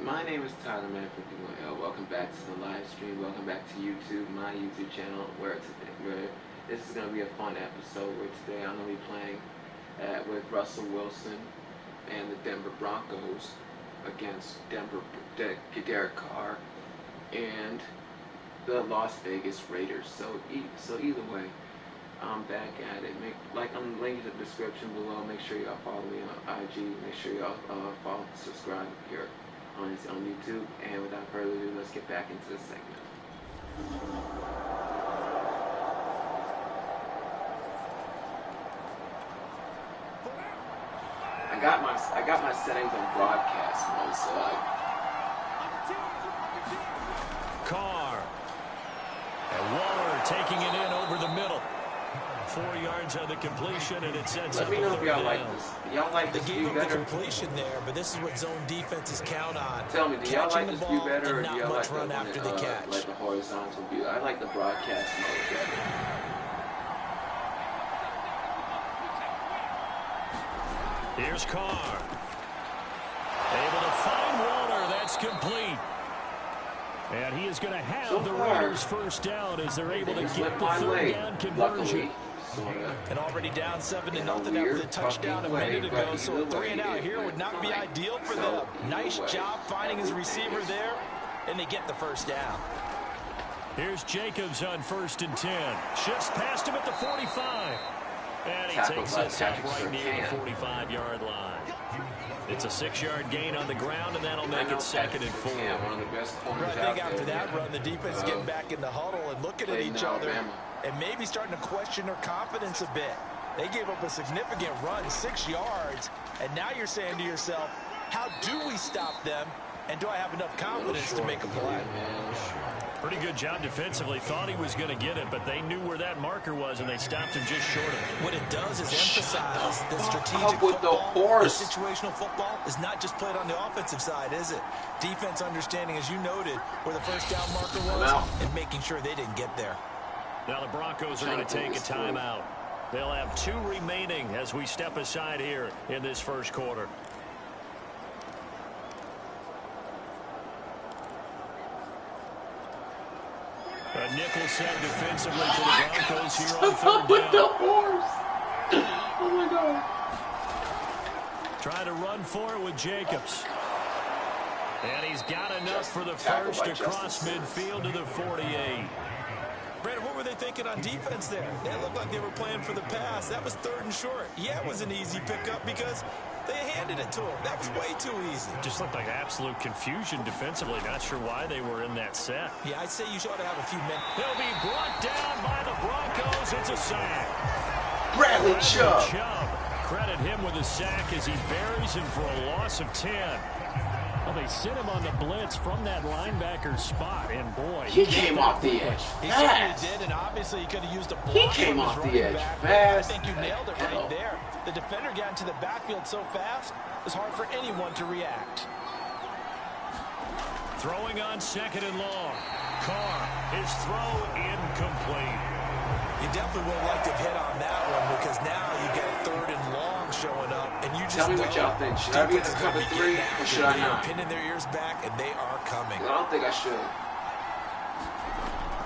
My name is Tyler Man 51L. Welcome back to the live stream. Welcome back to YouTube, my YouTube channel, where this is going to be a fun episode. Where today I'm going to be playing with Russell Wilson and the Denver Broncos against Derek Carr and the Las Vegas Raiders. So either way, I'm back at it. I'm linking in the description below. Make sure y'all follow me on IG. Make sure y'all subscribe here on YouTube. And without further ado, let's get back into the segment. I got my settings on broadcast mode, so Carr and Waller taking it in over the middle. 4 yards on the completion, and it sets up. Let me know if y'all like this. Y'all like this view better? The completion there, but this is what zone defenses count on. Tell me, do y'all like this view better, or do y'all like the horizontal view? I like the broadcast mode better. Here's Carr. Able to find Waller. That's complete. And he is going to have the Raiders first down as they're able to get the third down conversion. And already down 7-0 after the touchdown a minute ago, so 3 and out here would not be ideal for them. Nice job finding his receiver there, and they get the first down. Here's Jacobs on 1st and 10. Shifts past him at the 45. And he takes this up right near the 45-yard line. It's a 6-yard gain on the ground, and that'll make it 2nd and 4. I think after that run, the defense getting back in the huddle and looking at each other and maybe starting to question their confidence a bit. They gave up a significant run, 6 yards, and now you're saying to yourself, how do we stop them, and do I have enough confidence to make a play? Pretty good job defensively. Thought he was going to get it, but they knew where that marker was, and they stopped him just short of it. What it does is emphasize the strategic football. The situational football is not just played on the offensive side, is it? Defense understanding, as you noted, where the first down marker was and making sure they didn't get there. Now the Broncos are going to take a timeout. They'll have 2 remaining as we step aside here in this first quarter. A nickel set defensively for the Broncos here on 3rd down. The horse. Oh my God. Trying to run for it with Jacobs. And he's got enough for the first across midfield to the 48. Brandon, what were they thinking on defense there? They looked like they were playing for the pass. That was 3rd and short. Yeah, it was an easy pickup because they handed it to him. That was way too easy. Just looked like absolute confusion defensively. Not sure why they were in that set. Yeah, I'd say you ought to have a few men. He'll be brought down by the Broncos. It's a sack. Bradley Chubb. Credit him with a sack as he buries him for a loss of 10. Well, they sent him on the blitz from that linebacker spot, and boy, he came off the edge fast. He certainly did, and obviously he could have used a block. He came off the edge fast. I think you nailed it right there. The defender got into the backfield so fast, it was hard for anyone to react. Throwing on 2nd and long. Carr, his throw incomplete. You definitely would have liked to have hit on that one because now you got 3rd and long showing up, and you just tell me what y'all think. Should I be in the cover 3 or should I not? Pinning their ears back, and they are coming. Well, I don't think I should.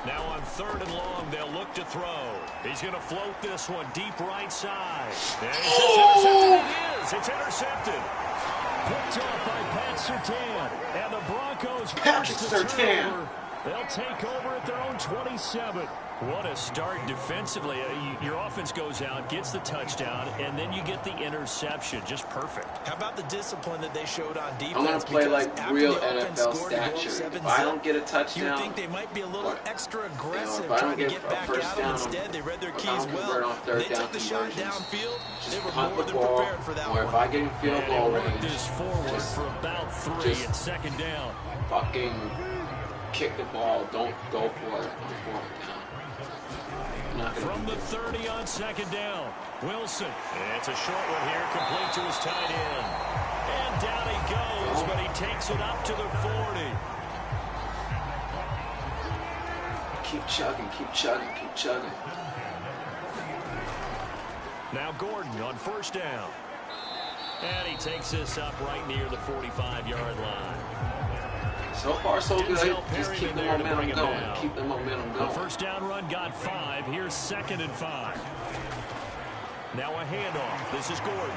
Now on 3rd and long, they'll look to throw. He's going to float this one deep right side. And intercepted. It is. It's intercepted. Picked off by Pat Surtain. And the Broncos force the turnover. They'll take over at their own 27. What a start defensively. Your offense goes out, gets the touchdown, and then you get the interception. Just perfect. How about the discipline that they showed on defense? I'm going to play like real NFL stature. If I don't get a touchdown, you would think they might be a little extra aggressive trying to get back at them. Instead, they read their keys well. They took the shot downfield. They were more than prepared for that one. Or if I get in field goal range, this forward for about 3 and 2nd down. Fucking kick the ball. Don't go for it on 4th down. From the 30 on 2nd down. Wilson. It's a short one here, complete to his tight end. And down he goes, but he takes it up to the 40. Keep chugging, keep chugging, keep chugging. Now Gordon on 1st down. And he takes this up right near the 45-yard line. So far, so good. Just keep the momentum going. Keep the momentum going. The first down run got 5. Here's 2nd and 5. Now a handoff. This is Gordon.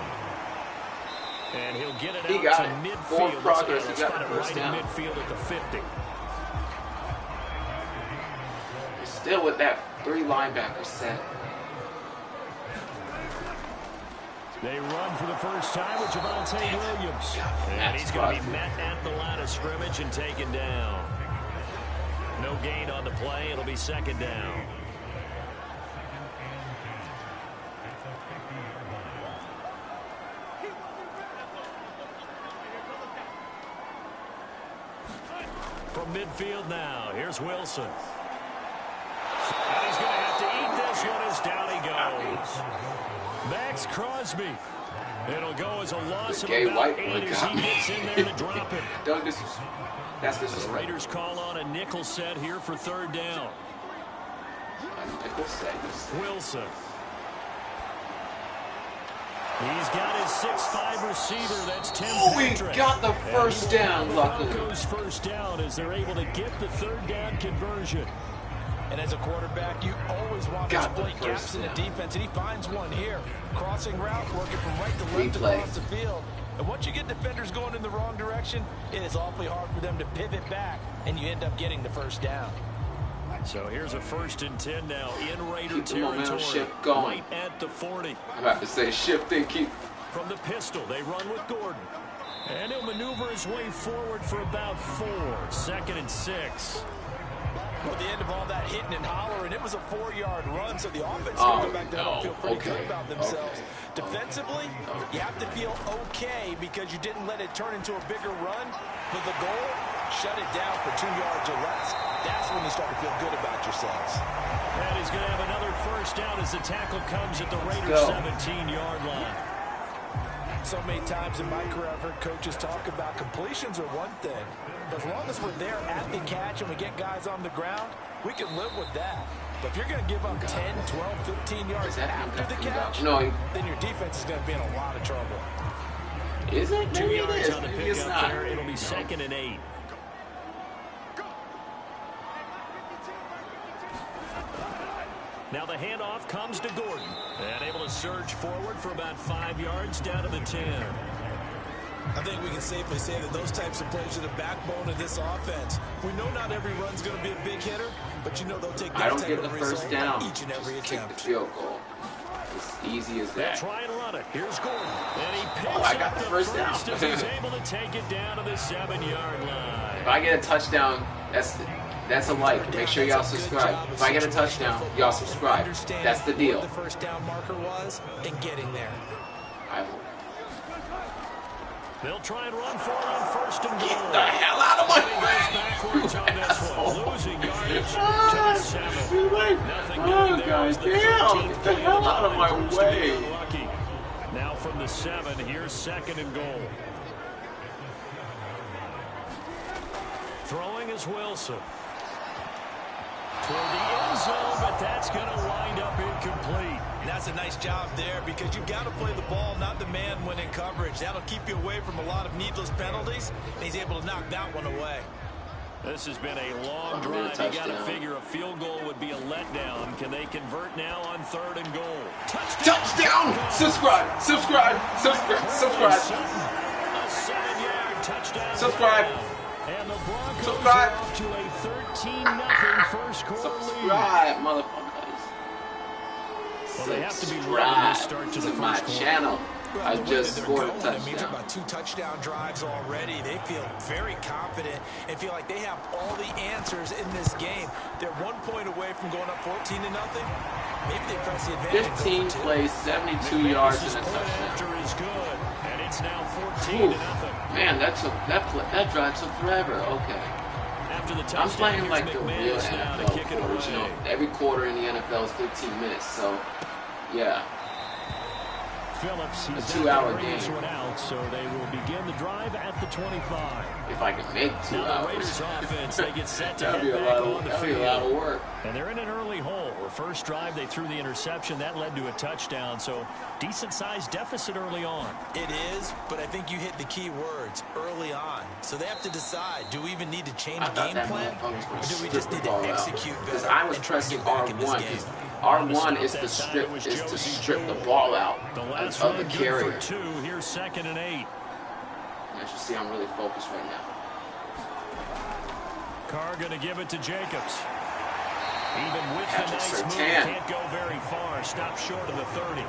And he'll get it out to midfield. Forward progress. He got the first down. down. Midfield at the 50. Still with that 3 linebacker set. They run for the first time with Javonte Williams. And he's going to be met at the line of scrimmage and taken down. No gain on the play. It'll be 2nd down. From midfield now, here's Wilson. And he's going to have to eat this one as down he goes. Max Crosby. It'll go as a loss of about 8 as he gets in there to drop it. That's disrespectful. The Raiders call on a nickel set here for 3rd down. A nickel set. Wilson. He's got his 6'5" receiver. That's Tim Patrick. We got the first down, luckily. Broncos first down as they're able to get the 3rd down conversion. And as a quarterback, you always want to exploit gaps in the defense, and he finds one here. Crossing route, working from right to left across the field. And once you get defenders going in the wrong direction, it is awfully hard for them to pivot back, and you end up getting the first down. So here's a 1st and 10 now in Raider keep territory. Shift going. Right at the 40. I'm about to say shift and keep. From the pistol, they run with Gordon. And he'll maneuver his way forward for about 4. 2nd and 6. Well, at the end of all that hitting and hollering, it was a 4-yard run, so the offense can go back there and feel pretty good about themselves. Defensively, you have to feel okay because you didn't let it turn into a bigger run. But the goal, shut it down for 2 yards or less. That's when you start to feel good about yourselves. And he's going to have another first down as the tackle comes at the Raiders' 17-yard line. So many times in my career, I've heard coaches talk about completions are one thing. But as long as we're there at the catch and we get guys on the ground, we can live with that. But if you're going to give up 10, 12, 15 yards after the catch, then your defense is going to be in a lot of trouble. Is it? 2 yards on the pickup there. It'll be 2nd and 8. Now the handoff comes to Gordon. And able to surge forward for about 5 yards down to the 10. I think we can safely say that those types of plays are the backbone of this offense. We know not every run's going to be a big hitter, but you know they'll take that type of result each and every attempt. The field goal. As easy as that. Try and run it. Here's Gordon. And he picks I got the first down. As he's able to take it down to the 7-yard line. If I get a touchdown, that's a like. Make sure y'all subscribe. If I get a touchdown, y'all subscribe. That's the deal. The first down marker was and getting there. I will. They'll try and run for it on 1st and goal. Get the hell out of my way! Backwards on this one. Losing yardage to the 7. Nothing doing there. Get the hell out of my way! Now from the 7, here's 2nd and goal. Throwing is Wilson. Toward the end zone, but that's going to wind up incomplete. And that's a nice job there because you've got to play the ball, not the man when in coverage. That'll keep you away from a lot of needless penalties, and he's able to knock that one away. This has been a long drive. You got to figure a field goal would be a letdown. Can they convert now on 3rd and goal? Touchdown! Subscribe! Subscribe! Subscribe! Subscribe! A 7-yard touchdown. Subscribe! And the Broncos subscribe are up to a 13-0 first quarter lead. Subscribe, motherfuckers. Well, they have to be ready to start to the my first quarter. channel. I just scored a touchdown. I mean, talk about 2 touchdown drives already. They feel very confident and feel like they have all the answers in this game. They're 1 point away from going up 14-0. Maybe they press the advantage. 15 plays, 72 yards, and a touchdown. Is good, and it's now 14-0. Man, that drive took forever. Okay. After the I'm playing like the real NFL quarters. You know, every quarter in the NFL is 15 minutes. So, yeah. Phillips. He's a 2-hour game. This one out, so they will begin the drive at the 25. If I can make 2 now hours. The Raiders offense, they get set to That'd be head a back lot on the of, field. be a lot of work. And they're in an early hole. The first drive, they threw the interception. That led to a touchdown, so decent-sized deficit early on. It is, but I think you hit the key words, early on. So they have to decide, do we even need to change game plan, or do we just need to execute better? Because I was pressing R1. R1 is to strip the ball out of the carrier. For 2. Here's 2nd and 8. As you see, I'm really focused right now. Carr going to give it to Jacobs. Even with the nice move, can't go very far. Stop short of the 30.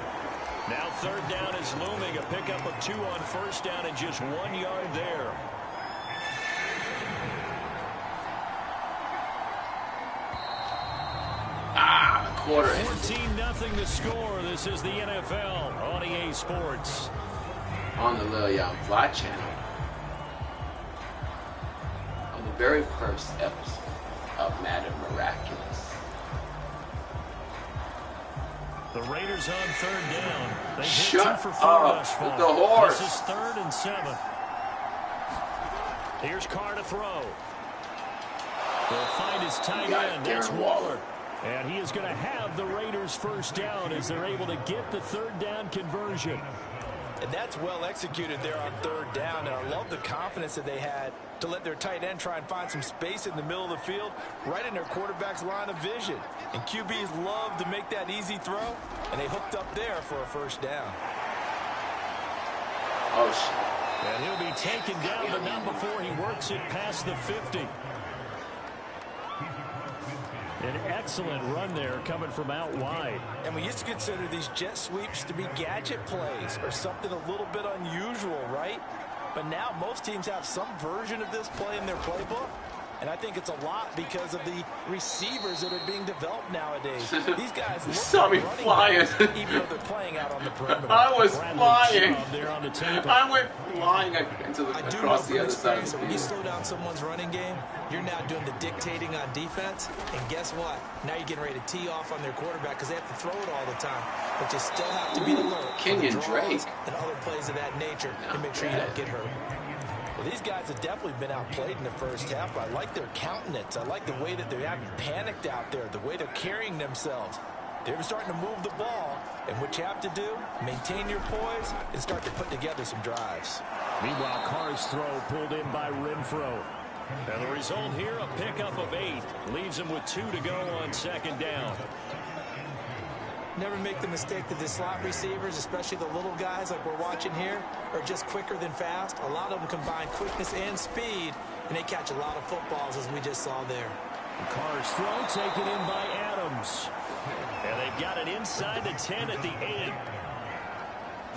Now 3rd down is looming. A pickup of 2 on 1st down and just 1 yard there. Quarter. 14-0 the score. This is the NFL on EA Sports. On the Lil Young Fly channel. On the very first episode of Madden Miraculous. The Raiders on 3rd down. They Shut hit 2 for 4 up thus far. with the horse. This is 3rd and 7. Here's Carr to throw. They'll find his tight end. That's Waller. And he is going to have the Raiders' 1st down as they're able to get the 3rd down conversion. And that's well executed there on 3rd down. And I love the confidence that they had to let their tight end try and find some space in the middle of the field, right in their quarterback's line of vision. And QBs love to make that easy throw, and they hooked up there for a 1st down. Oh, shit. And he'll be taken down, but not before he works it past the 50. An excellent run there coming from out wide. And we used to consider these jet sweeps to be gadget plays or something a little bit unusual, right? But now most teams have some version of this play in their playbook. And I think it's a lot because of the receivers that are being developed nowadays. These guys look saw me flying. Even though they're playing out on the perimeter. I was flying. There on the table. I went flying across the other side of the field. When you slow down someone's running game, you're now doing the dictating on defense. And guess what? Now you're getting ready to tee off on their quarterback because they have to throw it all the time. But you still have to be alert. Kenyon Drake. And other plays of that nature to make sure you don't get hurt. Well, these guys have definitely been outplayed in the first half. I like their countenance. I like the way that they haven't panicked out there, the way they're carrying themselves. They're starting to move the ball, and what you have to do, maintain your poise and start to put together some drives. Meanwhile, Carr's throw pulled in by Renfro. And the result here, a pickup of 8. Leaves him with 2 to go on 2nd down. Never make the mistake that the slot receivers, especially the little guys like we're watching here, are just quicker than fast. A lot of them combine quickness and speed, and they catch a lot of footballs, as we just saw there. Carr's throw taken in by Adams. And they've got it inside the 10 at the 8.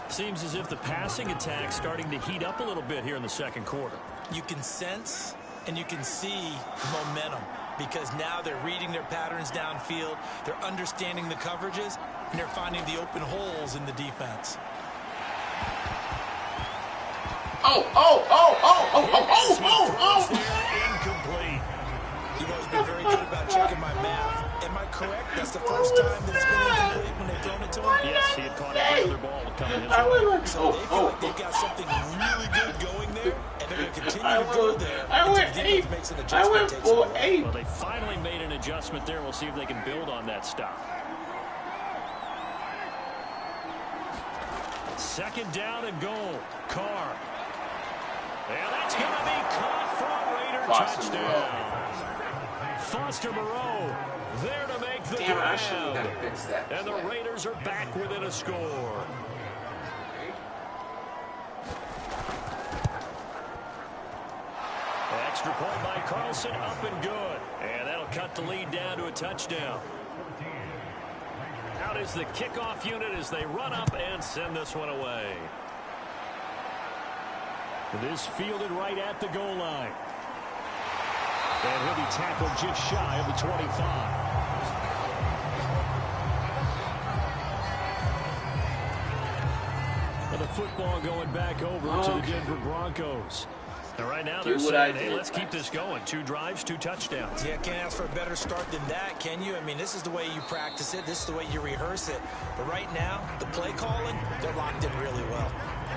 Seems as if the passing attack's starting to heat up a little bit here in the 2nd quarter. You can sense and you can see momentum, because now they're reading their patterns downfield, they're understanding the coverages, and they're finding the open holes in the defense. Incomplete. You've always been very good about checking my math. Am I correct? That's the first time that it's been incomplete when they've thrown it to him? Yes, he had caught every other ball coming his way. So they feel like they've got something really good going there, and they're going to continue to go there until the defense makes an adjustment. Well, they finally made an adjustment there. We'll see if they can build on that stop. 2nd down and goal. Carr. And that's going to be caught for a Raider touchdown. Foster Moreau there to make the grab. And the Raiders are back within a score. Extra point by Carlson, up and good. And that'll cut the lead down to a touchdown. Out is the kickoff unit as they run up and send this one away. This fielded right at the goal line. And he'll be tackled just shy of the 25. And the football going back over to the Denver Broncos. And right now they're saying, hey, let's keep this going. 2 drives, 2 touchdowns. Yeah, can't ask for a better start than that, can you? I mean, this is the way you practice it. This is the way you rehearse it. But right now, the play calling, they're locked in really well.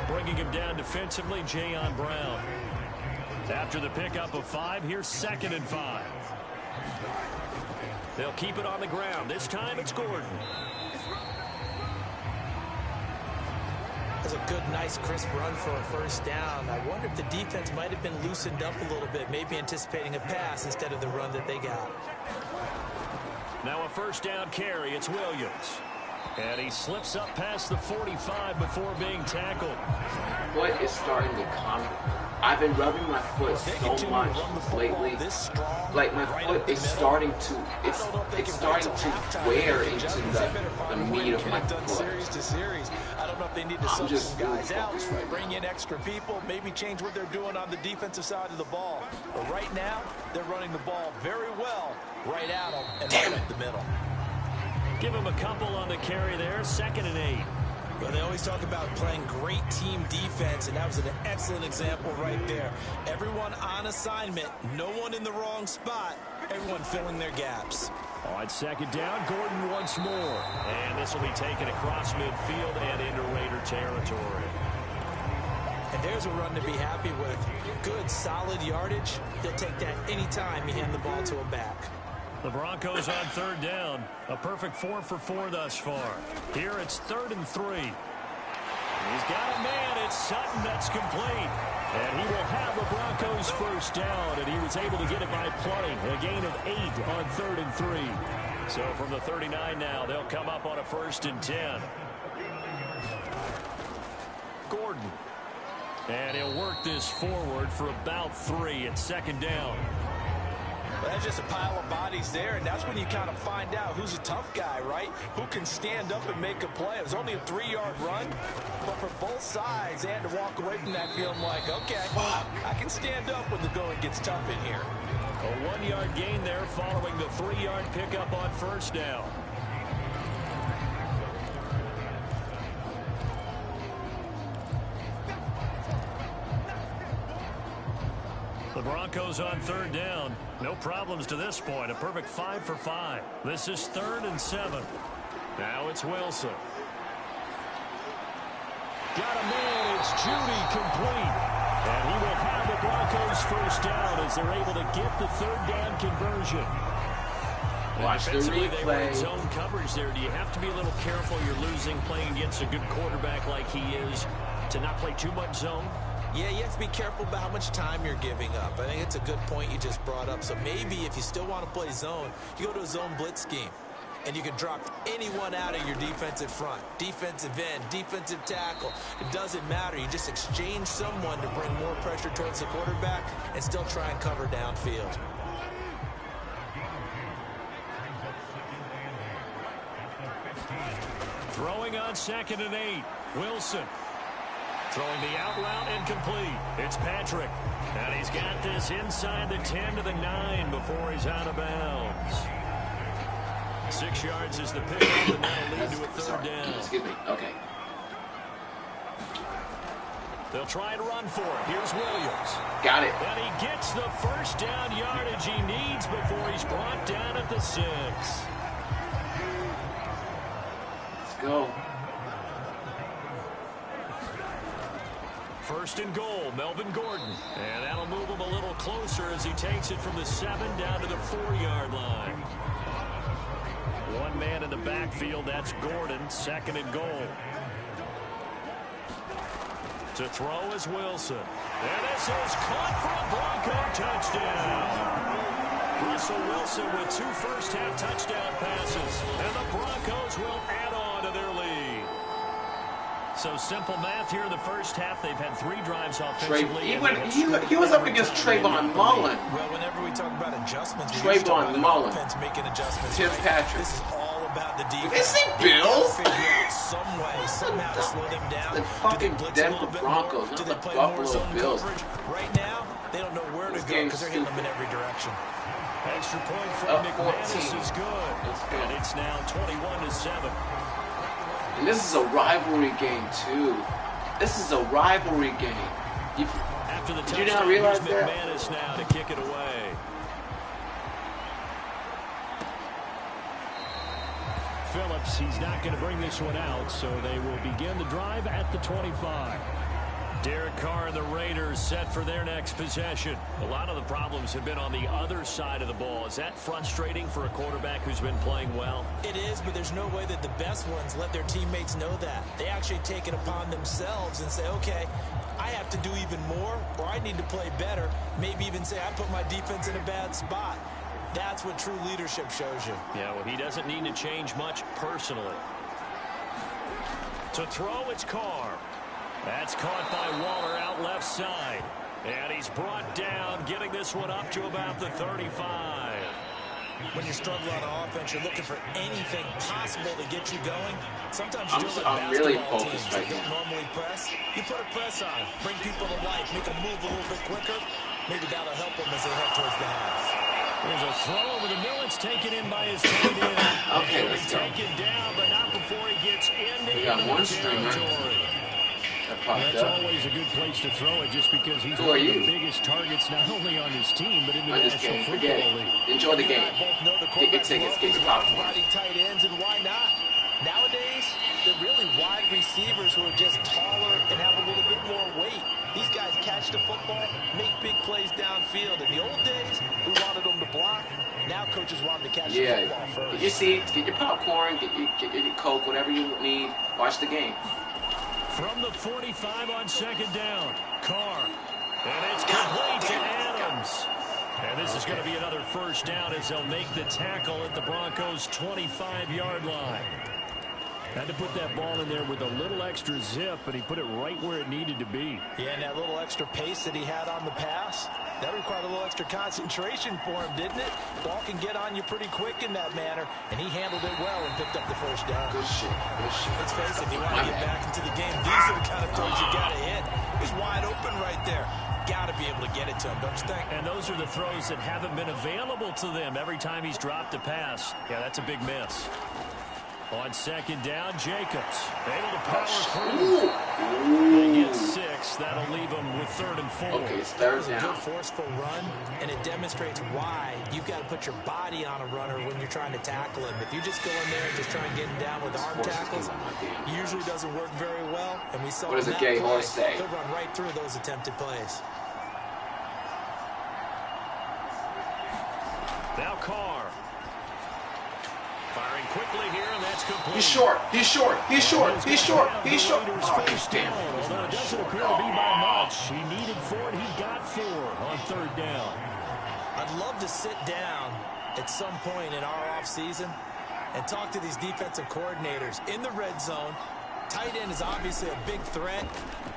Bringing him down defensively, Jayon Brown. After the pickup of 5, here's 2nd and 5. They'll keep it on the ground. This time it's Gordon. That's a good, nice, crisp run for a first down. I wonder if the defense might have been loosened up a little bit, maybe anticipating a pass instead of the run that they got. Now a first down carry. It's Williams. And he slips up past the 45 before being tackled. Foot is starting to come. I've been rubbing my foot so much lately. Like my foot is starting to, it's starting to wear into the meat of my foot. I don't know if they need to sub some guys out, bring in extra people, maybe change what they're doing on the defensive side of the ball. But right now, they're running the ball very well right at them and right up the middle. Give him a couple on the carry there. 2nd and 8. Well, they always talk about playing great team defense, and that was an excellent example right there. Everyone on assignment, no one in the wrong spot, everyone filling their gaps. On 2nd down, Gordon once more. And this will be taken across midfield and into Raider territory. And there's a run to be happy with. Good, solid yardage. He'll take that anytime you hand the ball to a back. The Broncos on 3rd down. A perfect 4 for 4 thus far. Here it's 3rd and 3. He's got a man. It's Sutton that's complete. And he will have the Broncos first down. And he was able to get it by plenty. A gain of 8 on 3rd and 3. So from the 39 now, they'll come up on a 1st and 10. Gordon. And he'll work this forward for about 3 at 2nd down. Well, that's just a pile of bodies there, and that's when you kind of find out who's a tough guy, right? Who can stand up and make a play. It was only a 3-yard run, but for both sides, they had to walk away from that feeling like, okay, I can stand up when the going gets tough in here. A 1-yard gain there following the 3-yard pickup on 1st down. The Broncos on 3rd down. No problems to this point. A perfect 5 for 5. This is 3rd and 7. Now it's Wilson. Got a man. It's Judy complete. And he will have the Broncos first down as they're able to get the 3rd down conversion. Watch the replay. They were in replay. zone coverage there. Do you have to be a little careful? You're losing playing against a good quarterback like he is to not play too much zone? Yeah, you have to be careful about how much time you're giving up. I think it's a good point you just brought up. So maybe if you still want to play zone, you go to a zone blitz scheme. And you can drop anyone out of your defensive front. Defensive end, defensive tackle. It doesn't matter. You just exchange someone to bring more pressure towards the quarterback and still try and cover downfield. Throwing on 2nd and 8. Wilson. Throwing the out route incomplete. It's Patrick. And he's got this inside the 10 to the 9 before he's out of bounds. 6 yards is the pickup, and that'll lead to a 3rd down. Excuse me. Okay. They'll try and run for it. Here's Williams. Got it. And he gets the first down yardage he needs before he's brought down at the 6. Let's go. 1st and goal, Melvin Gordon. And that'll move him a little closer as he takes it from the 7 down to the 4-yard line. One man in the backfield, that's Gordon, 2nd and goal. To throw is Wilson. And this is caught for a Bronco touchdown. Russell Wilson with 2 first-half touchdown passes. And the Broncos will add on to their lead. So simple math here in the first half. They've had 3 drives offensively. He was up against Trayvon Mullen. Well, whenever we talk about adjustments, Trayvon Mullen. Making adjustments. Tim Patrick. This is all about the defense. Is he Bills? Figure out some way, somehow to slow them down. The fucking Denver Broncos, not the Buffalo Bills. Right now, they don't know where to go because they're hitting them in every direction. Extra point from McManus is good. And it's now 21-7. And this is a rivalry game, too. This is a rivalry game. after the touchdown. Did you not realize Here's that? McManus now to kick it away. Phillips, he's not going to bring this one out, so they will begin the drive at the 25. Derek Carr and the Raiders set for their next possession. A lot of the problems have been on the other side of the ball. Is that frustrating for a quarterback who's been playing well? It is, but there's no way that the best ones let their teammates know that. They actually take it upon themselves and say, okay, I have to do even more, or I need to play better. Maybe even say, I put my defense in a bad spot. That's what true leadership shows you. Yeah, well, he doesn't need to change much personally. To throw, it's Carr. That's caught by Waller out left side. And he's brought down, getting this one up to about the 35. When you're struggling on offense, you're looking for anything possible to get you going. Sometimes you do I'm really focused right now. Normally press. You put a press on, bring people to life, make them move a little bit quicker. Maybe that'll help them as they head towards the half. There's a throw over the middle. It's taken in by his tight end. Okay, let's go. Taken down, but not before he gets into We got one streamer. That's always a good place to throw it, just because he's one of the biggest targets, not only on his team, but in the National Football League. Enjoy the game. Get your tickets, get your popcorn. Tight ends, and why not? Nowadays, they're really wide receivers who are just taller and have a little bit more weight. These guys catch the football, make big plays downfield. In the old days, we wanted them to block. Now coaches want them to catch the football first. Get your seats, get your popcorn, get your Coke, whatever you need. Watch the game. From the 45 on second down, Carr. And it's complete to Adams. And this is going to be another first down as they'll make the tackle at the Broncos' 25-yard line. Had to put that ball in there with a little extra zip, but he put it right where it needed to be. Yeah, and that little extra pace that he had on the pass, that required a little extra concentration for him, didn't it? Ball can get on you pretty quick in that manner, and he handled it well and picked up the first down. Good shit, good shit. Let's face it, you want to get back into the game. These are the kind of throws you got to hit. He's wide open right there. Got to be able to get it to him, don't you think? And those are the throws that haven't been available to them every time he's dropped a pass. Yeah, that's a big miss. On second down, Jacobs able to power through. They get 6. That'll leave them with 3rd and 4. Okay, it's third down. It's a good forceful run, and it demonstrates why you've got to put your body on a runner when you're trying to tackle him. If you just go in there and just try and get him down with arm tackles, it usually doesn't work very well. And we saw what does a gay horse say? They'll run right through those attempted plays. Now Carr. Firing quickly here, and that's complete. He's short. He's short. He's short. He's short. He's short. Oh, damn. Although it doesn't appear to be by much. He needed 4, and he got 4 on third down. I'd love to sit down at some point in our offseason and talk to these defensive coordinators in the red zone. Tight end is obviously a big threat,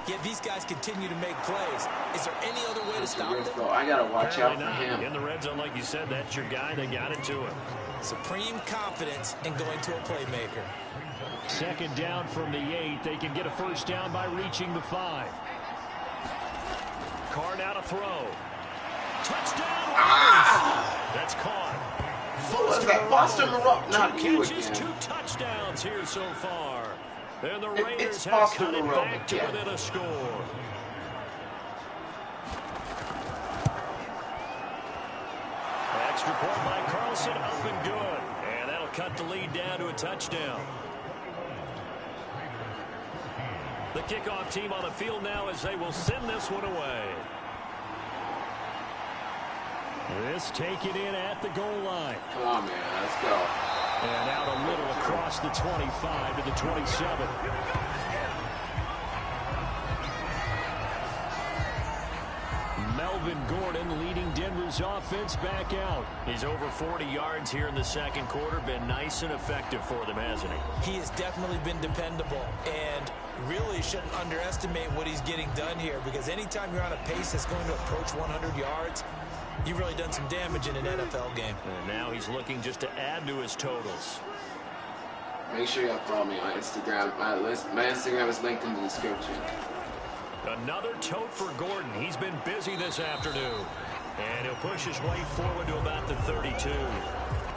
yet these guys continue to make plays. Is there any other way to stop them? I got to watch out for him. In the red zone, like you said, that's your guy. They got it to him. Supreme confidence in going to a playmaker. Second down from the 8. They can get a first down by reaching the 5. Carr now to throw. Touchdown! That's caught. What was that? Foster Moreau. Not you again. 2 touchdowns here so far. And the Raiders have cut it back to within a score. Extra point by Carlson, up and good. And that'll cut the lead down to a touchdown. The kickoff team on the field now as they will send this one away. This taken in at the goal line. Come on, man. Let's go. And out a little across the 25 to the 27. Melvin Gordon leading Denver's offense back out. He's over 40 yards here in the second quarter. Been nice and effective for them, hasn't he? He has definitely been dependable. And really shouldn't underestimate what he's getting done here, because anytime you're on a pace that's going to approach 100 yards, you've really done some damage in an NFL game. And now he's looking just to add to his totals. Make sure y'all follow me on Instagram. My Instagram is linked in the description. Another tote for Gordon. He's been busy this afternoon. And he'll push his way forward to about the 32.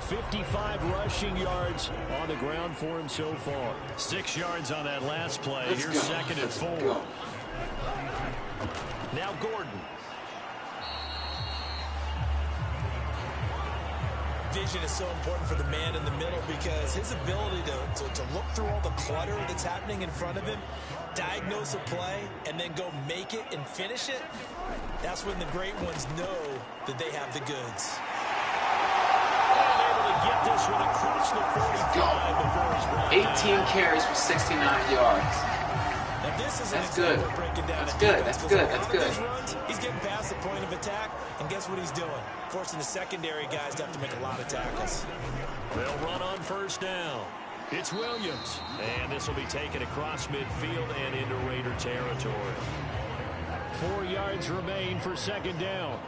55 rushing yards on the ground for him so far. 6 yards on that last play. Here's second and 4. Now Gordon. Vision is so important for the man in the middle because his ability to look through all the clutter that's happening in front of him, diagnose a play, and then go make it and finish it, that's when the great ones know that they have the goods. And able to get this one across the 45 before he's brought 18 carries for 69 yards. Now this is That's good. That's good. That's good. That's good. Runs, he's getting past the point of attack, and guess what he's doing? Forcing the secondary guys to have to make a lot of tackles. They'll run on first down. It's Williams, and this will be taken across midfield and into Raider territory. 4 yards remain for second down.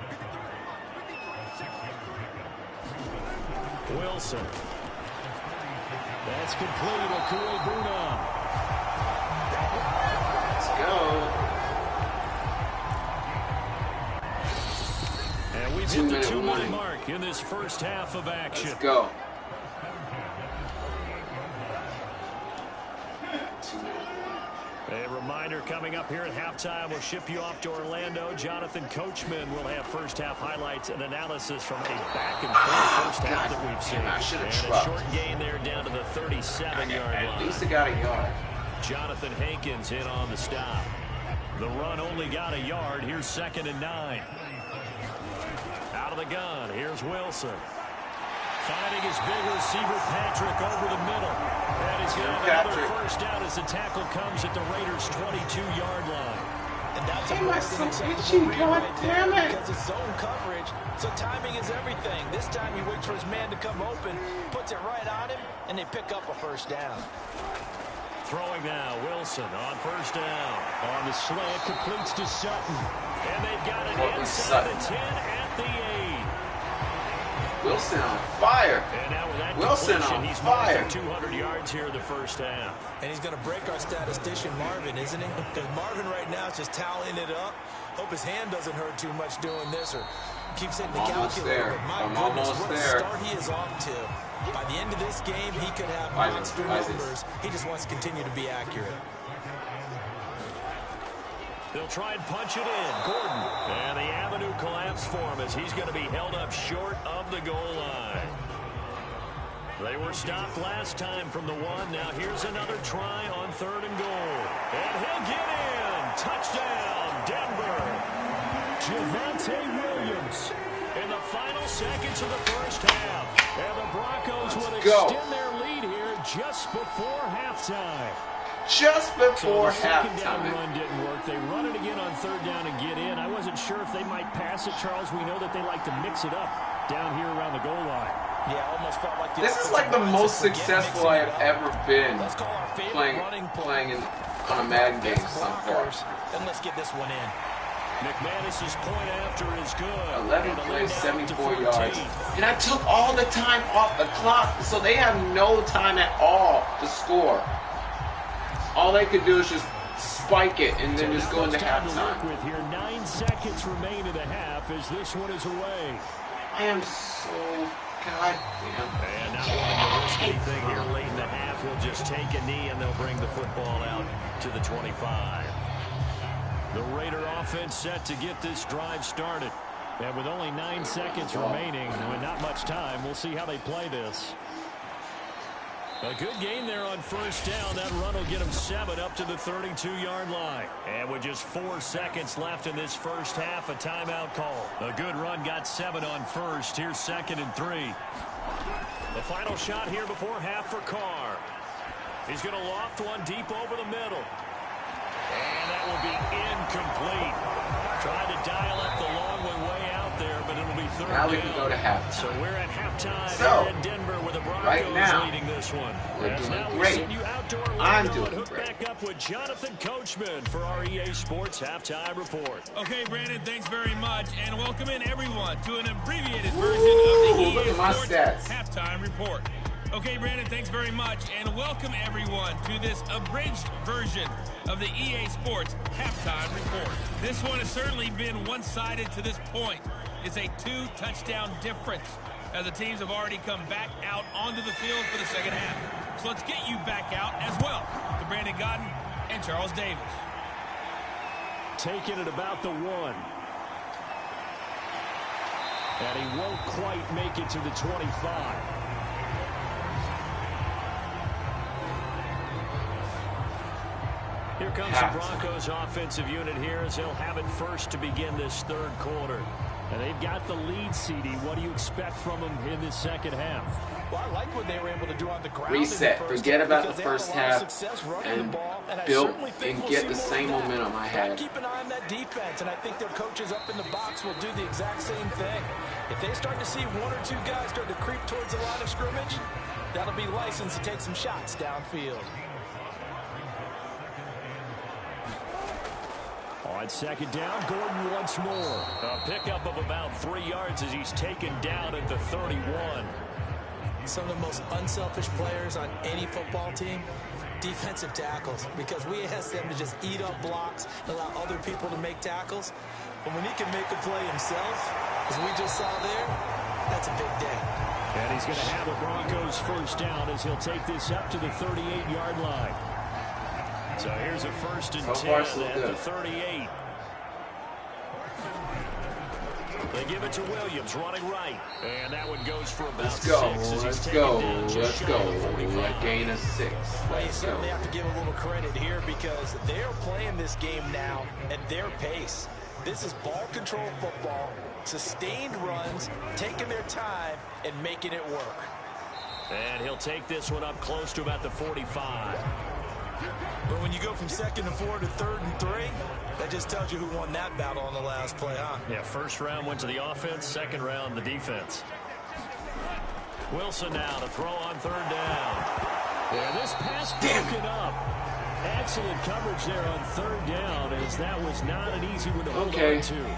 Wilson. That's complete. Okue-Buna. Let's go. And we've hit the 2-minute mark in this first half of action. Let's go. A reminder coming up here at halftime, we'll ship you off to Orlando. Jonathan Coachman will have first half highlights and analysis from a back and forth first half that we've seen. And a short gain there down to the 37-yard line. At least it got a yard. Jonathan Hankins in on the stop. The run only got a yard. Here's 2nd and 9. Out of the gun, here's Wilson. Finding his big receiver, Patrick, over the middle. And he's going to have another first down as the tackle comes at the Raiders' 22-yard line. And that's Damn, I'm so itchy. God damn it. Because it's zone coverage, so timing is everything. This time he waits for his man to come open, puts it right on him, and they pick up a first down. Throwing now, Wilson on first down. On the slant, completes to Sutton. And they've got it inside the 10 at the 8. Wilson on fire. And now with that Wilson on he's fire. 200 yards here in the first half. And he's going to break our statistician Marvin, isn't he? Because Marvin right now is just tallying it up. Hope his hand doesn't hurt too much doing this or keeps hitting the calculator. But my goodness, what a start he is off to. By the end of this game, he could have monster numbers. He just wants to continue to be accurate. They'll try and punch it in. Gordon. And the avenue collapsed for him as he's going to be held up short of the goal line. They were stopped last time from the 1. Now here's another try on 3rd and goal. And he'll get in. Touchdown, Denver. Javonte Williams in the final seconds of the first half. And the Broncos will extend their lead here just before halftime. Just before so the second down halftime. Run didn't work. They run it again on 3rd down and get in. I wasn't sure if they might pass it, Charles. We know that they like to mix it up down here around the goal line. Yeah, almost felt like this is like the most successful I have ever been playing on a Madden game so far. And let's get this one in. McManus's point after is good. 11 plays, 74 yards. And I took all the time off the clock, so they have no time at all to score. All they could do is just spike it and then just go into halftime. With here, 9 seconds remain in the half as this one is away. I am so goddamn. And not wanting to risk anything here late in the half, he'll just take a knee and they'll bring the football out to the 25. The Raider offense set to get this drive started. And with only 9 seconds remaining and not much time, we'll see how they play this. A good game there on first down. That run will get him 7 up to the 32-yard line. And with just 4 seconds left in this first half, a timeout call. A good run got 7 on first. Here's 2nd and 3. The final shot here before half for Carr. He's going to loft one deep over the middle. And that will be incomplete. Tried to dial up the long one way out there, but it'll be 3rd Now we down. can go to halftime. So we're at halftime So, here in Denver with the Broncos right now, leading this one. we're As doing now we great. send you out to Orlando I'm and doing hook great. back up with Jonathan Coachman for our EA Sports Halftime Report. Okay, Brandon, thanks very much, and welcome in everyone to an abbreviated version of the look EA at my Sports stats. Halftime Report. Okay, Brandon, thanks very much, and welcome everyone to this abridged version of the EA Sports Halftime Report. This one has certainly been one-sided to this point. It's a 2-touchdown difference as the teams have already come back out onto the field for the second half. So let's get you back out as well to Brandon Godden and Charles Davis. taken at about the 1. And he won't quite make it to the 25. Here comes the Broncos offensive unit here as they'll have it first to begin this third quarter. And they've got the lead, CD. What do you expect from them in this second half? Well, I like what they were able to do on the ground. Reset. Forget about the first half and build and get the same momentum I had. Keep an eye on that defense, and I think their coaches up in the box will do the exact same thing. If they start to see 1 or 2 guys start to creep towards the line of scrimmage, that'll be license to take some shots downfield. On second down, Gordon once more. A pickup of about 3 yards as he's taken down at the 31. Some of the most unselfish players on any football team, defensive tackles, because we ask them to just eat up blocks and allow other people to make tackles. But when he can make a play himself, as we just saw there, that's a big day. And he's going to have a Broncos first down as he'll take this up to the 38-yard line. So here's a 1st and 10 at the 38. They give it to Williams, running right. And that one goes for about 6. Let's go. Gain of 6. Well, you certainly have to give a little credit here because they're playing this game now at their pace. This is ball control football, sustained runs, taking their time, and making it work. And he'll take this one up close to about the 45. But when you go from 2nd and 4 to 3rd and 3, that just tells you who won that battle on the last play, huh? Yeah, first round went to the offense, second round the defense. Wilson now to throw on 3rd down. And this pass broken up. Excellent coverage there on 3rd down as that was not an easy one to hold on to.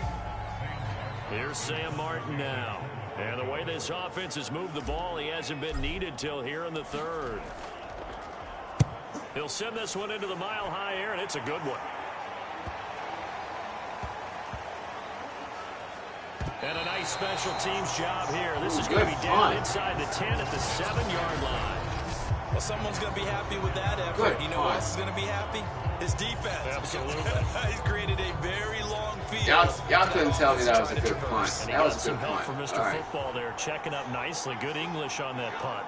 Here's Sam Martin now. And the way this offense has moved the ball, he hasn't been needed till here in the 3rd. He'll send this one into the mile-high air, and it's a good one. And a nice special teams job here. This is going to be down inside the 10 at the 7-yard line. Well, someone's going to be happy with that effort. You know who else is going to be happy? His defense. Absolutely. He's created a very long field. Y'all couldn't tell me that was a good punt. That was a good punt. For Mr. Football there, checking up nicely. Good English on that punt.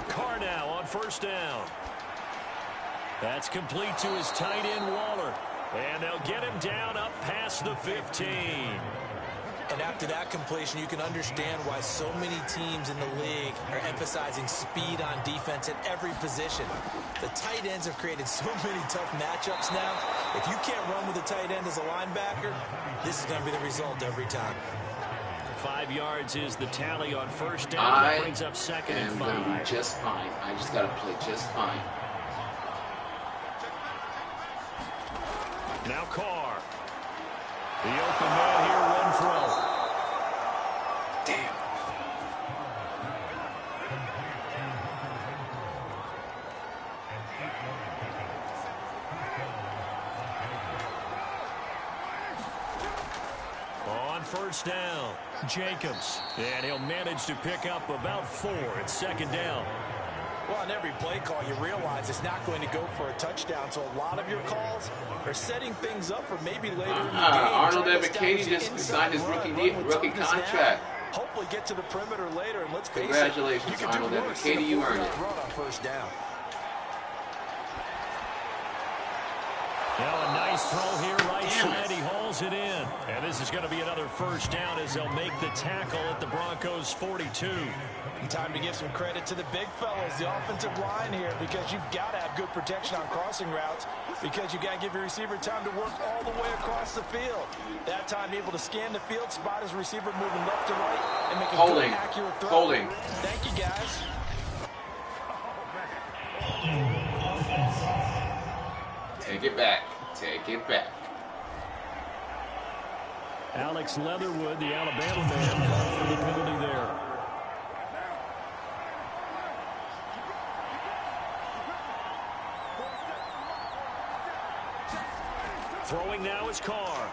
Carr now on 1st down. That's complete to his tight end, Waller. And they'll get him down up past the 15. And after that completion, you can understand why so many teams in the league are emphasizing speed on defense at every position. The tight ends have created so many tough matchups now. If you can't run with a tight end as a linebacker, this is going to be the result every time. 5 yards is the tally on 1st down. That brings up 2nd and 5. I'm going to be just fine. I just got to play just fine. Now Carr. The open man here, one throw. Damn. On 1st down, Jacobs. And he'll manage to pick up about 4 at 2nd down. Well, on every play call, you realize it's not going to go for a touchdown, so a lot of your calls are setting things up for maybe later in the game. Arnold Katie just signed his rookie contract. Hopefully get to the perimeter later, and let's face Congratulations, it, you Arnold Katie, you earned it. Run on 1st down. Now a nice throw here, right side. He hauls it in. And this is going to be another 1st down as they'll make the tackle at the Broncos' 42. And time to give some credit to the big fellas, the offensive line here, because you've got to have good protection on crossing routes, because you got to give your receiver time to work all the way across the field. That time able to scan the field, spot his receiver moving left to right, and make a good, accurate throw. Holding. Thank you, guys. Take it back. Take it back. Alex Leatherwood, the Alabama man, called for the penalty there. Throwing now is Carr.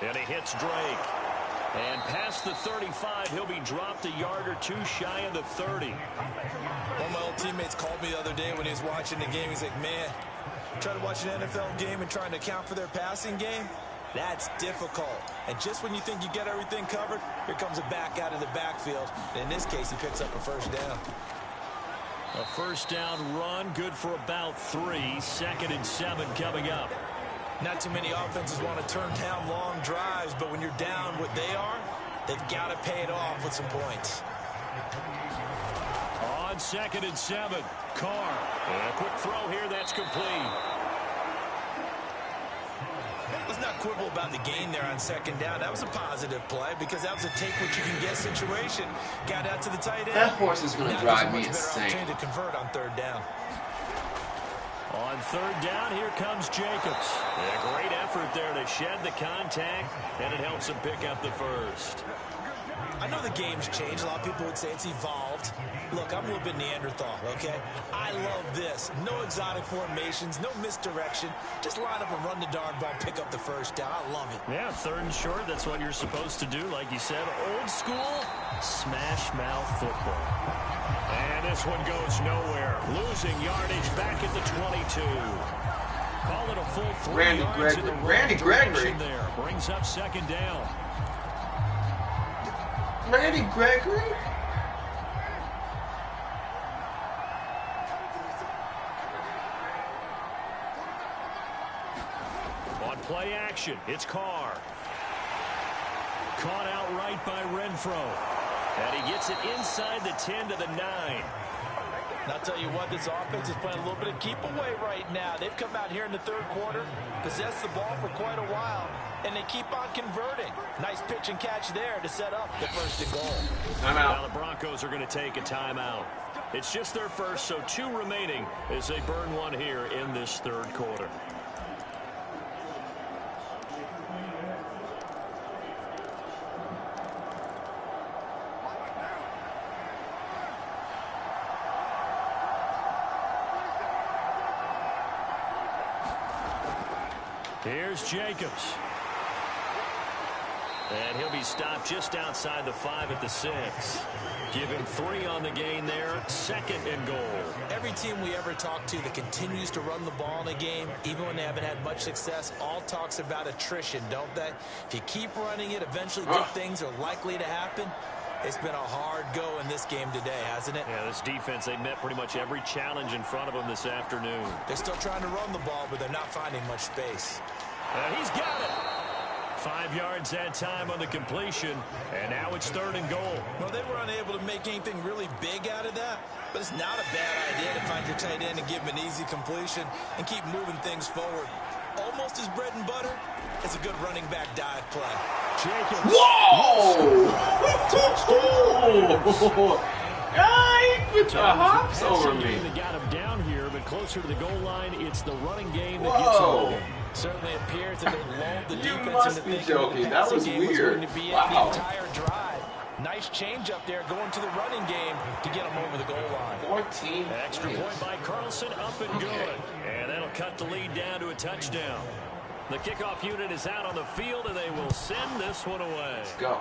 And he hits Drake. And past the 35, he'll be dropped a yard or two shy of the 30. One of my old teammates called me the other day when he was watching the game. He's like, man, trying to watch an NFL game and trying to account for their passing game, that's difficult. And just when you think you get everything covered, here comes a back out of the backfield. And in this case, he picks up a first down. A first down run, good for about 3. 2nd and 7 coming up. Not too many offenses want to turn down long drives, but when you're down what they are, they've got to pay it off with some points. On 2nd and 7, Carr. And a quick throw here, that's complete. Let's not quibble about the gain there on 2nd down. That was a positive play because that was a take what you can get situation. Got out to the tight end. That horse is going to drive me insane. Opportunity to convert on 3rd down. On 3rd down, here comes Jacobs. A great effort there to shed the contact, and it helps him pick up the first. I know the game's changed. A lot of people would say it's evolved. Look, I'm a little bit Neanderthal, okay? I love this. No exotic formations, no misdirection. Just line up and run the darn ball, pick up the first down. I love it. Yeah, 3rd and short, that's what you're supposed to do. Like you said, old school, smash mouth football. And this one goes nowhere. Losing yardage back at the 22. Call it a full 3 yards in the Randy Gregory there. Brings up 2nd down. Randy Gregory? On play action, it's Carr. Caught outright by Renfro. And he gets it inside the 10 to the 9. And I'll tell you what, this offense is playing a little bit of keep away right now. They've come out here in the 3rd quarter, possessed the ball for quite a while, and they keep on converting. Nice pitch and catch there to set up the 1st and goal. Now the Broncos are going to take a timeout. It's just their first, so 2 remaining as they burn one here in this 3rd quarter. Here's Jacobs. And he'll be stopped just outside the 5 at the 6. Give him 3 on the gain there. 2nd and goal. Every team we ever talk to that continues to run the ball in a game, even when they haven't had much success, all talks about attrition, don't they? If you keep running it, eventually good things are likely to happen. It's been a hard go in this game today, hasn't it? Yeah, this defense, they met pretty much every challenge in front of them this afternoon. They're still trying to run the ball, but they're not finding much space. And he's got it. 5 yards that time on the completion, and now it's 3rd and goal. Well, they were unable to make anything really big out of that, but it's not a bad idea to find your tight end and give him an easy completion and keep moving things forward. Almost as bread and butter as a good running back dive play. Jacobs. Whoa! Guy with the hops over me. They got him down here, but closer to the goal line, it's the running game that gets him moving. Certainly appears that they lulled the defense. You must be joking. That was weird. Wow. The entire drive. Nice change up there going to the running game to get them over the goal line. 14. Extra point by Carlson, up and good. And that'll cut the lead down to a touchdown. The kickoff unit is out on the field, and they will send this one away. Let's go.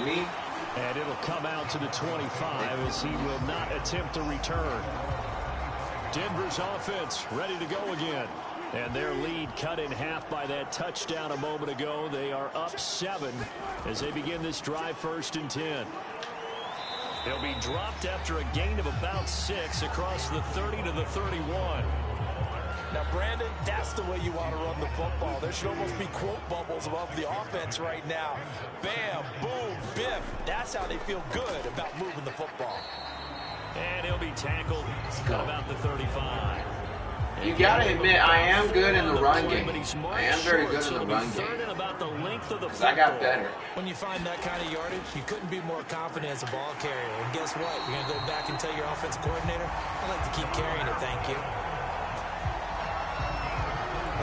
Me? And it'll come out to the 25 as he will not attempt to return. Denver's offense ready to go again. And their lead cut in half by that touchdown a moment ago. They are up 7 as they begin this drive 1st and 10. They'll be dropped after a gain of about 6 across the 30 to the 31. Now, Brandon, that's the way you want to run the football. There should almost be quote bubbles above the offense right now. Bam, boom, biff. That's how they feel good about moving the football. And he'll be tackled at about the 35. You gotta admit, I am good in the run game. I am very good in the run game. Because I got better. When you find that kind of yardage, you couldn't be more confident as a ball carrier. And guess what? You're going to go back and tell your offensive coordinator, I'd like to keep carrying it, thank you.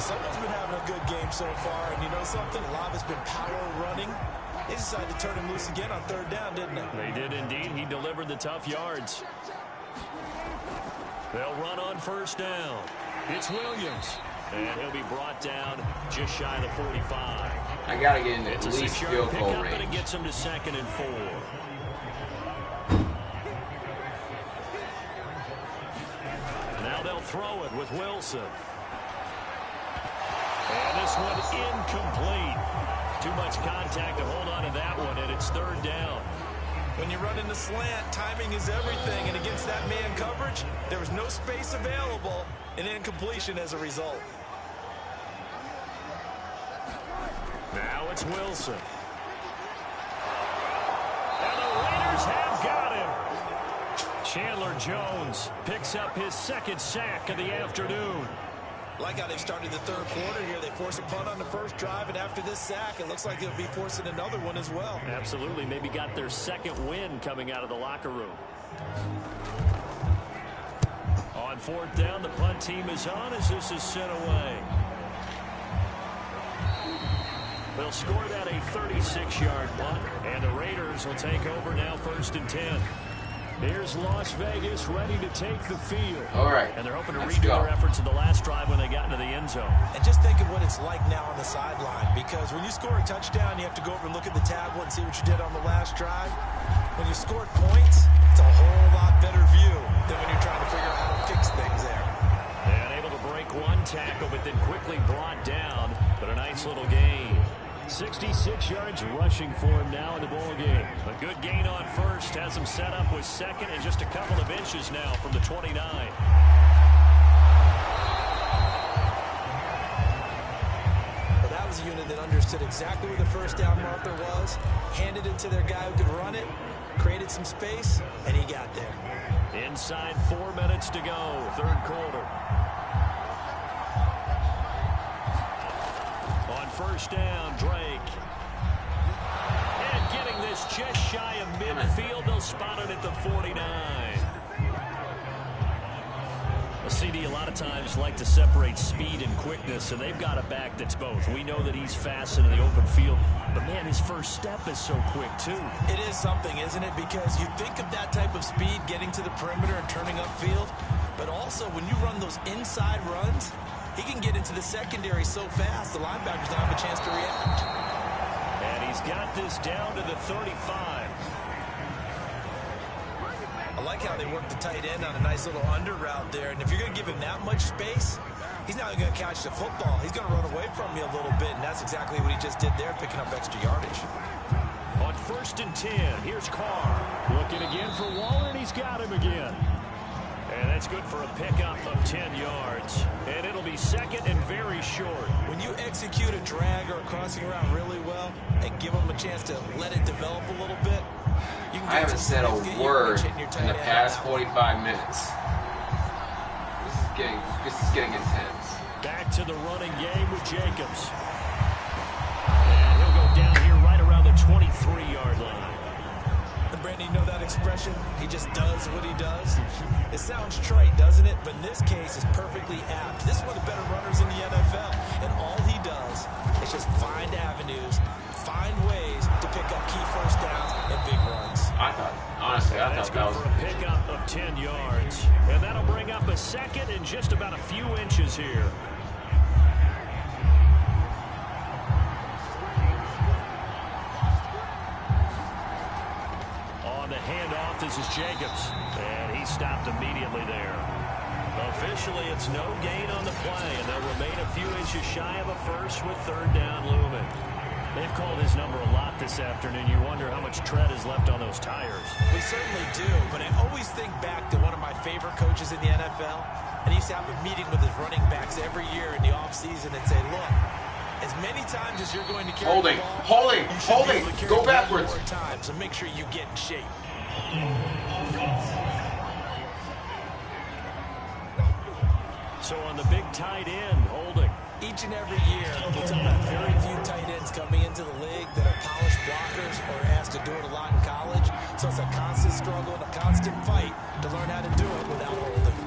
Someone's been having a good game so far, and you know something? A lot of it's been power running. They decided to turn him loose again on 3rd down, didn't they? They did indeed. He delivered the tough yards. They'll run on 1st down. It's Williams. And he'll be brought down just shy of the 45. I got to get in It's at a least 6-yard field goal pickup, and it range. gets him to 2nd and 4. Now they'll throw it with Wilson. And this one incomplete. Too much contact to hold on to that one, and it's 3rd down. When you run in the slant, timing is everything, and against that man coverage, there was no space available, and incompletion as a result. Now it's Wilson. And the Raiders have got him. Chandler Jones picks up his 2nd sack of the afternoon. Like how they've started the 3rd quarter here. They force a punt on the 1st drive, and after this sack, it looks like they'll be forcing another one as well. Absolutely. Maybe got their 2nd win coming out of the locker room. On 4th down, the punt team is on as this is sent away. They'll score that a 36-yard punt, and the Raiders will take over now 1st and 10. Here's Las Vegas ready to take the field. All right. And they're hoping to redo their efforts in the last drive when they got into the end zone. And just think of what it's like now on the sideline, because when you score a touchdown, you have to go over and look at the tablet and see what you did on the last drive. When you scored points, it's a whole lot better view than when you're trying to figure out how to fix things there. And able to break one tackle, but then quickly brought down. But a nice little gain. 66 yards rushing for him now in the ball game. A good gain on 1st, has him set up with 2nd and just a couple of inches now from the 29. Well, that was a unit that understood exactly where the 1st down marker was, handed it to their guy who could run it, created some space, and he got there. Inside 4 minutes to go, 3rd quarter. On 1st down, Drake. And getting this just shy of midfield. They'll spot it at the 49. A CD a lot of times like to separate speed and quickness, and they've got a back that's both. We know that he's fast into the open field, but man, his first step is so quick too. It is something, isn't it? Because you think of that type of speed getting to the perimeter and turning upfield, but also when you run those inside runs, he can get into the secondary so fast, the linebackers don't have a chance to react. And he's got this down to the 35. I like how they work the tight end on a nice little under route there. And if you're going to give him that much space, he's not going to catch the football. He's going to run away from you a little bit, and that's exactly what he just did there, picking up extra yardage. On 1st and 10, here's Carr. Looking again for Waller, and he's got him again. And that's good for a pickup of 10 yards. And it'll be 2nd and very short. When you execute a drag or a crossing route really well and give them a chance to let it develop a little bit, you can get I haven't said a word in the past 45 minutes. This is getting intense. Back to the running game with Jacobs. And he'll go down here right around the 23-yard line. Brandon, you know that expression? He just does what he does. It sounds trite, doesn't it? But in this case, it's perfectly apt. This is one of the better runners in the NFL. And all he does is just find avenues, find ways to pick up key 1st downs and big runs. Honestly, I that's thought that good was for a pickup of 10 yards. And that'll bring up a 2nd and just about a few inches here. On the handoff, this is Jacobs. And he stopped immediately there. Officially, it's no gain on the play, and they'll remain a few inches shy of a 1st with 3rd down looming. They've called his number a lot this afternoon. You wonder how much tread is left on those tires. We certainly do, but I always think back to one of my favorite coaches in the NFL, and he used to have a meeting with his running backs every year in the offseason and say, look, as many times as you're going to carry the ball, holding, go backwards. More times, so make sure you get in shape. So on the big tight end, holding. Each and every year, we talk about very few tight ends coming into the league that are polished blockers or asked to do it a lot in college. So it's a constant struggle and a constant fight to learn how to do it without holding.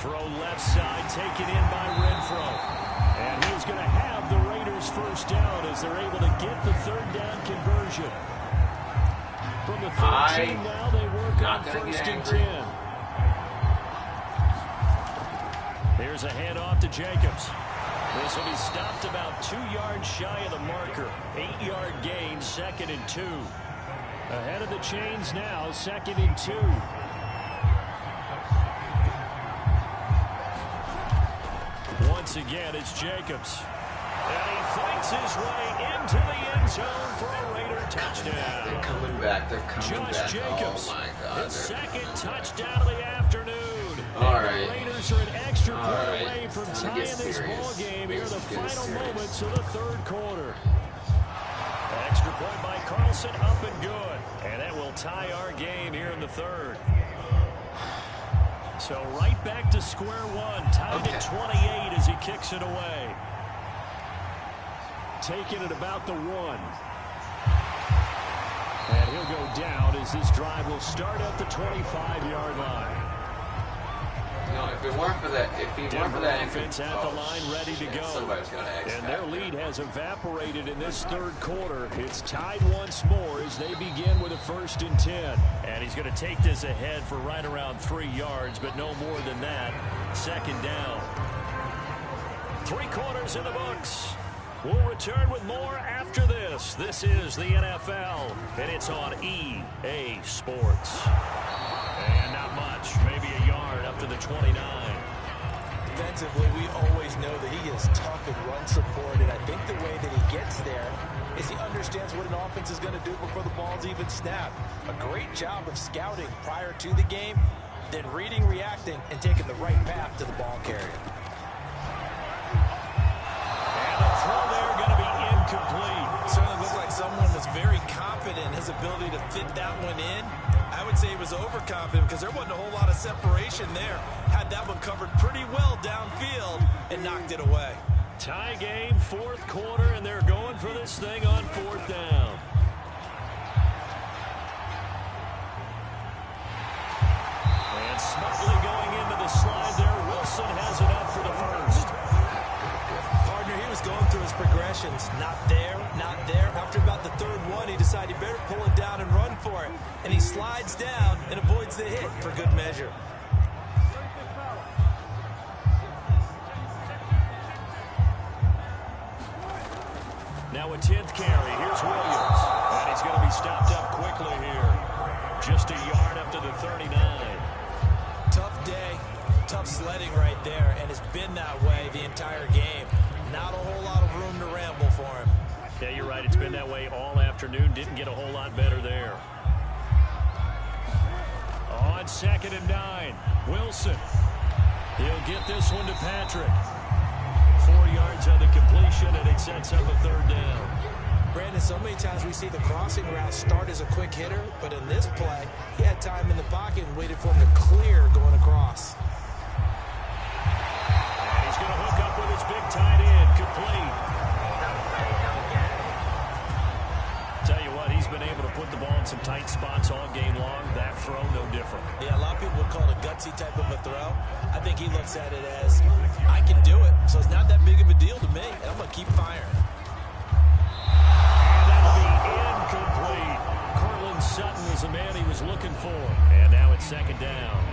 Throw left side, taken in by Renfro. And he's going to have the Raiders 1st down as they're able to get the 3rd down conversion. From the 13 now, they work on 1st and 10. Here's a handoff to Jacobs. This will be stopped about 2 yards shy of the marker. 8-yard gain, 2nd and 2. Ahead of the chains now, 2nd and 2. Once again, it's Jacobs. And he fights his way into the end zone for a Raider touchdown. They're coming back. They're coming back. Jacobs, oh, my God. his second touchdown of the afternoon. All right. The Raiders are an extra point right. away from tying this ball game here in the final moments of the third quarter. Extra point by Carlson, up and good. And that will tie our game here in the third. So right back to square one, tied at 28 as he kicks it away. Taking it about the 1. And he'll go down as this drive will start at the 25-yard line. You know, if it weren't for that, Offense at the line, ready to go. Somebody's got to And their lead has evaporated in this third quarter. It's tied once more as they begin with a 1st and 10. And he's going to take this ahead for right around 3 yards, but no more than that. 2nd down. 3 quarters in the books. We'll return with more after this. This is the NFL, and it's on EA Sports. And not much, maybe a yard up to the 29. Defensively, we always know that he is tough and run support, and I think the way that he gets there is he understands what an offense is going to do before the ball's even snapped. A great job of scouting prior to the game, then reading, reacting, and taking the right path to the ball carrier. And the throw there going to be incomplete. Certainly looked like someone was very confident in his ability to fit that one in. I would say he was overconfident because there wasn't a whole lot of separation there. Had that one covered pretty well downfield and knocked it away. Tie game, 4th quarter, and they're going for this thing on 4th down. And smartly going into the slide there, Wilson has it up for the 1st. Partner, he was going through his progressions. Not there, not there. After about the 3rd one, he decided he better pull it down and run for it. And he slides down and avoids the hit for good measure. Now a 10th carry. Here's Williams. And he's going to be stopped up quickly here. Just a yard up to the 39. Tough day, tough sledding right there, and it's been that way the entire game. Not a whole lot of room to ramble for him. Yeah, you're right. It's been that way all afternoon. Didn't get a whole lot better there. On 2nd and 9, Wilson. He'll get this one to Patrick. 4 yards on the completion, and it sets up a 3rd down. Brandon, so many times we see the crossing route start as a quick hitter, but in this play, he had time in the pocket and waited for him to clear going across. And he's going to hook up with his big tight end, complete. Tell you what, he's been able to put the ball in some tight spots all game long. That throw, no different. Yeah, a lot of people would call it a gutsy type of a throw. I think he looks at it as, I can do it, so it's not that big of a deal to me, and I'm going to keep firing. Incomplete. Cortland Sutton was the man he was looking for. And now it's 2nd down.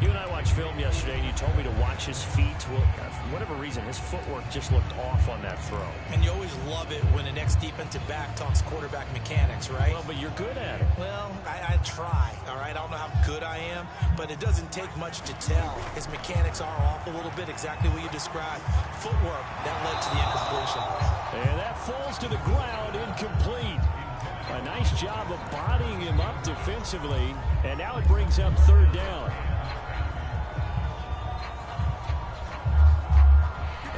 You and I watched film yesterday, and you told me to watch his feet. Well, for whatever reason, his footwork just looked off on that throw. And you always love it when the next defensive back talks quarterback mechanics, right? Well, but you're good at it. Well, I try, all right? I don't know how good I am, but it doesn't take much to tell. His mechanics are off a little bit, exactly what you described. Footwork, that led to the incompletion. And that falls to the ground, incomplete. A nice job of bodying him up defensively, and now it brings up 3rd down.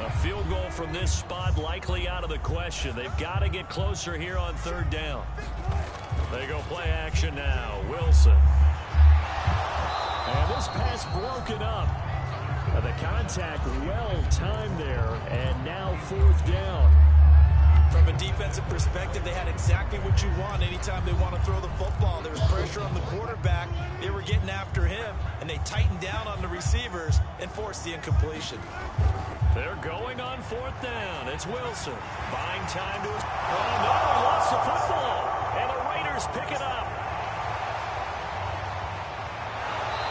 A field goal from this spot likely out of the question. They've got to get closer here on 3rd down. They go play action now. Wilson. And this pass broken up. The contact well timed there, and now 4th down. From a defensive perspective, they had exactly what you want anytime they want to throw the football. There was pressure on the quarterback. They were getting after him, and they tightened down on the receivers and forced the incompletion. They're going on 4th down. It's Wilson. Buying time to his... Oh, no, he lost the football. And the Raiders pick it up.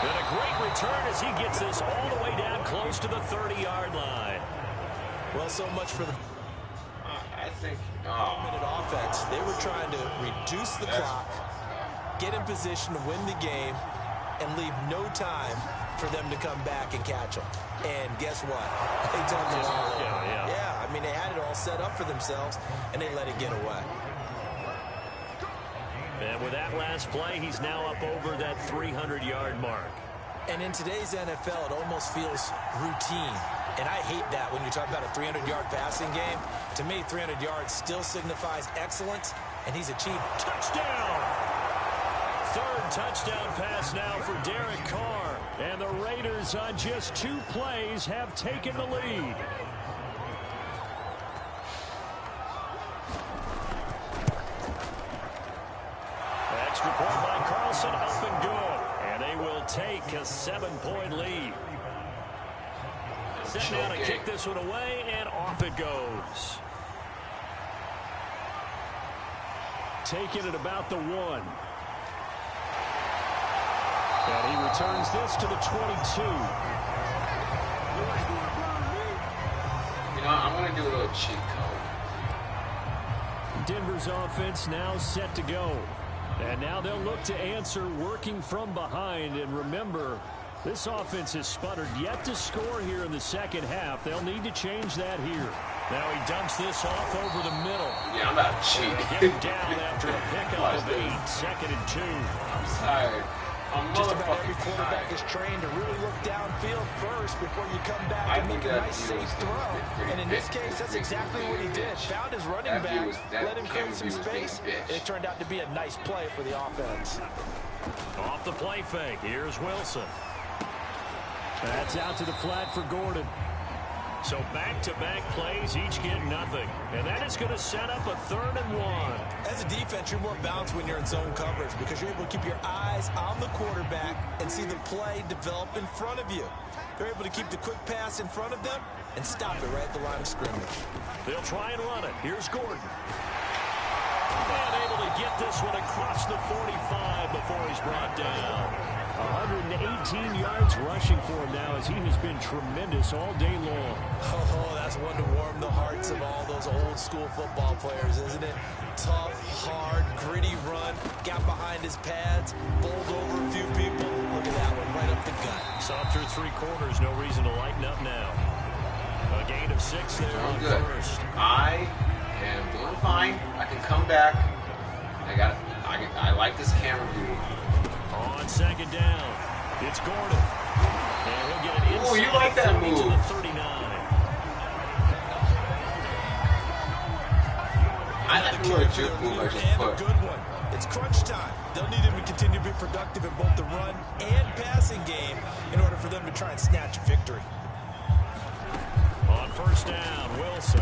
And a great return as he gets this all the way down close to the 30-yard line. Well, so much for the I think 4-minute offense. They were trying to reduce the clock, get in position to win the game, and leave no time for them to come back and catch them. And guess what? They turned the ball over. Yeah, I mean, they had it all set up for themselves, and they let it get away. And with that last play, he's now up over that 300-yard mark. And in today's NFL, it almost feels routine. And I hate that when you talk about a 300-yard passing game. To me, 300 yards still signifies excellence, and he's achieved. Touchdown! Third touchdown pass now for Derek Carr. And the Raiders on just 2 plays have taken the lead. Extra point by Carlson, up and good. And they will take a 7-point lead. Set now to kick this one away, and off it goes. Taking it about the 1. And he returns this to the 22. You know, I'm going to do a little cheat code. Denver's offense now set to go. And now they'll look to answer working from behind. And remember, this offense has sputtered yet to score here in the second half. They'll need to change that here. Now he dumps this off over the middle. Yeah, I'm not cheating. Get him down after a pickup of 8, 2nd and 2. I'm tired. Just about every quarterback is trained to really look downfield first before you come back and make a nice, safe throw. And in this case, that's exactly what he did. Found his running back, let him create some space, and it turned out to be a nice play for the offense. Off the play fake, here's Wilson. That's out to the flat for Gordon. So back-to-back plays, each get nothing. And that is going to set up a 3rd and 1. As a defense, you're more balanced when you're in zone coverage because you're able to keep your eyes on the quarterback and see the play develop in front of you. They're able to keep the quick pass in front of them and stop it right at the line of scrimmage. They'll try and run it. Here's Gordon. And able to get this one across the 45 before he's brought down. 118 yards rushing for him now as he has been tremendous all day long. Oh, that's one to warm the hearts of all those old school football players, isn't it? Tough, hard, gritty run, got behind his pads, bowled over a few people. Look at that one, right up the gut. Saw him through 3 quarters, no reason to lighten up now. A gain of 6 there on first. I am doing fine. I can come back. I like this camera view. On 2nd down, it's Gordon. And he'll get it inside. Oh, you like that move. To the 39. I like the little juke move I just put. A good one. It's crunch time. They'll need him to continue to be productive in both the run and passing game in order for them to try and snatch a victory. On 1st down, Wilson.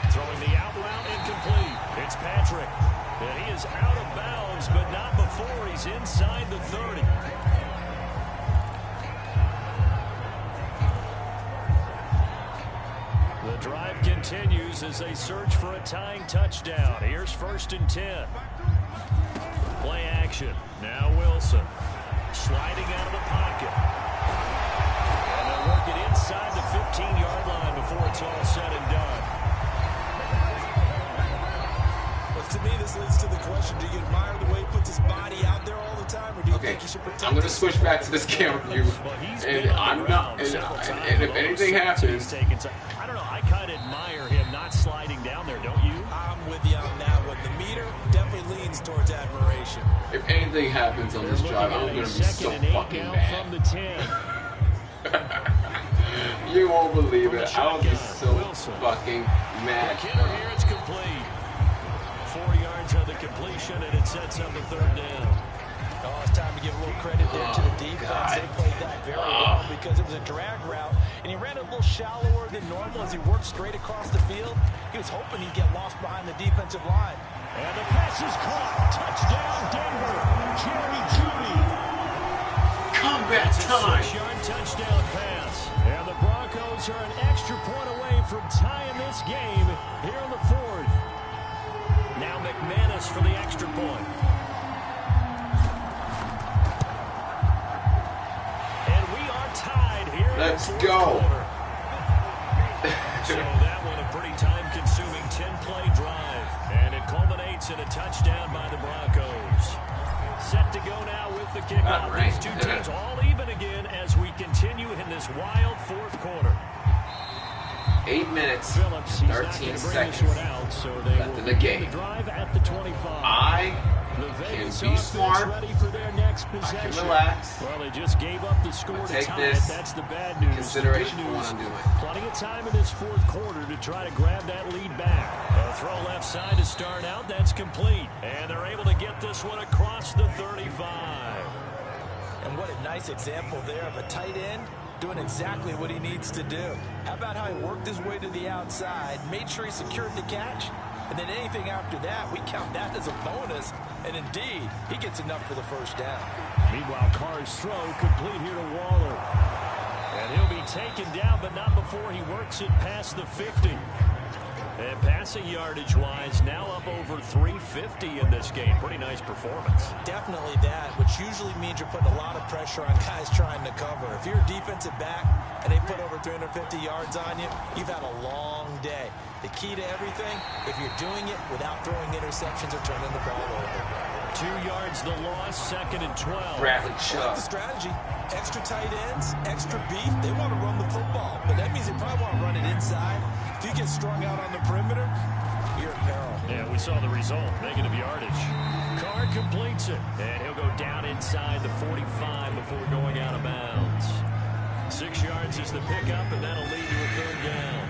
Throwing the out route incomplete. It's Patrick. And he is out of bounds, but not before he's inside the 30. The drive continues as they search for a tying touchdown. Here's 1st and 10. Play action. Now Wilson. Sliding out of the pocket. And they'll work it inside the 15-yard line before it's all said and done. To me, this leads to the question, do you admire the way he puts his body out there all the time, or do you think he should protect I'm going to switch back to this camera view, and I'm not, and if anything happens... I don't know, I kind of admire him not sliding down there, don't you? I'm with you on that one. The meter definitely leans towards admiration. If anything happens on this drive, I'm going to be so fucking mad. From the 10. You won't believe it. I'll be so fucking mad. McKinnon here, it's complete. 4 yards on the completion, and it sets up a 3rd down. Oh, it's time to give a little credit there to the defense. God. They played that very well because it was a drag route, and he ran a little shallower than normal as he worked straight across the field. He was hoping he'd get lost behind the defensive line. And the pass is caught. Touchdown, Denver. Jerry Jeudy. Comeback time. 6-yard touchdown pass. And the Broncos are an extra point away from tying this game here in the 4th. Now McManus for the extra point. Let's go. So that one a pretty time-consuming 10-play drive, and it culminates in a touchdown by the Broncos. Set to go now with the kickoff. These two teams all even again as we continue in this wild fourth quarter. 8 minutes, Phillips, 13 seconds out, so left in the game. Drive at the 25. I can be smart. Ready for their next I possession. can relax. Well, they just gave up the score to Take tie this it. That's the bad news. consideration The good for what news, I'm doing. plenty of time in this fourth quarter to try to grab that lead back. A throw left side to start out. That's complete. And they're able to get this one across the 35. And what a nice example there of a tight end doing exactly what he needs to do. How about how he worked his way to the outside, made sure he secured the catch, and then anything after that, we count that as a bonus. And indeed, he gets enough for the first down. Meanwhile, Carr's throw complete here to Waller. And he'll be taken down, but not before he works it past the 50. And passing yardage-wise, now up over 350 in this game. Pretty nice performance. Definitely that, which usually means you're putting a lot of pressure on guys trying to cover. If you're a defensive back and they put over 350 yards on you, you've had a long day. The key to everything, if you're doing it without throwing interceptions or turning the ball over. 2 yards the loss, 2nd and 12. Bradley I like Chubb. the strategy. Extra tight ends, extra beef. They want to run the football, but that means they probably want to run it inside. If you get strung out on the perimeter, you're in peril. Yeah, we saw the result. Negative yardage. Carr completes it, and he'll go down inside the 45 before going out of bounds. 6 yards is the pickup, and that'll lead to a third down.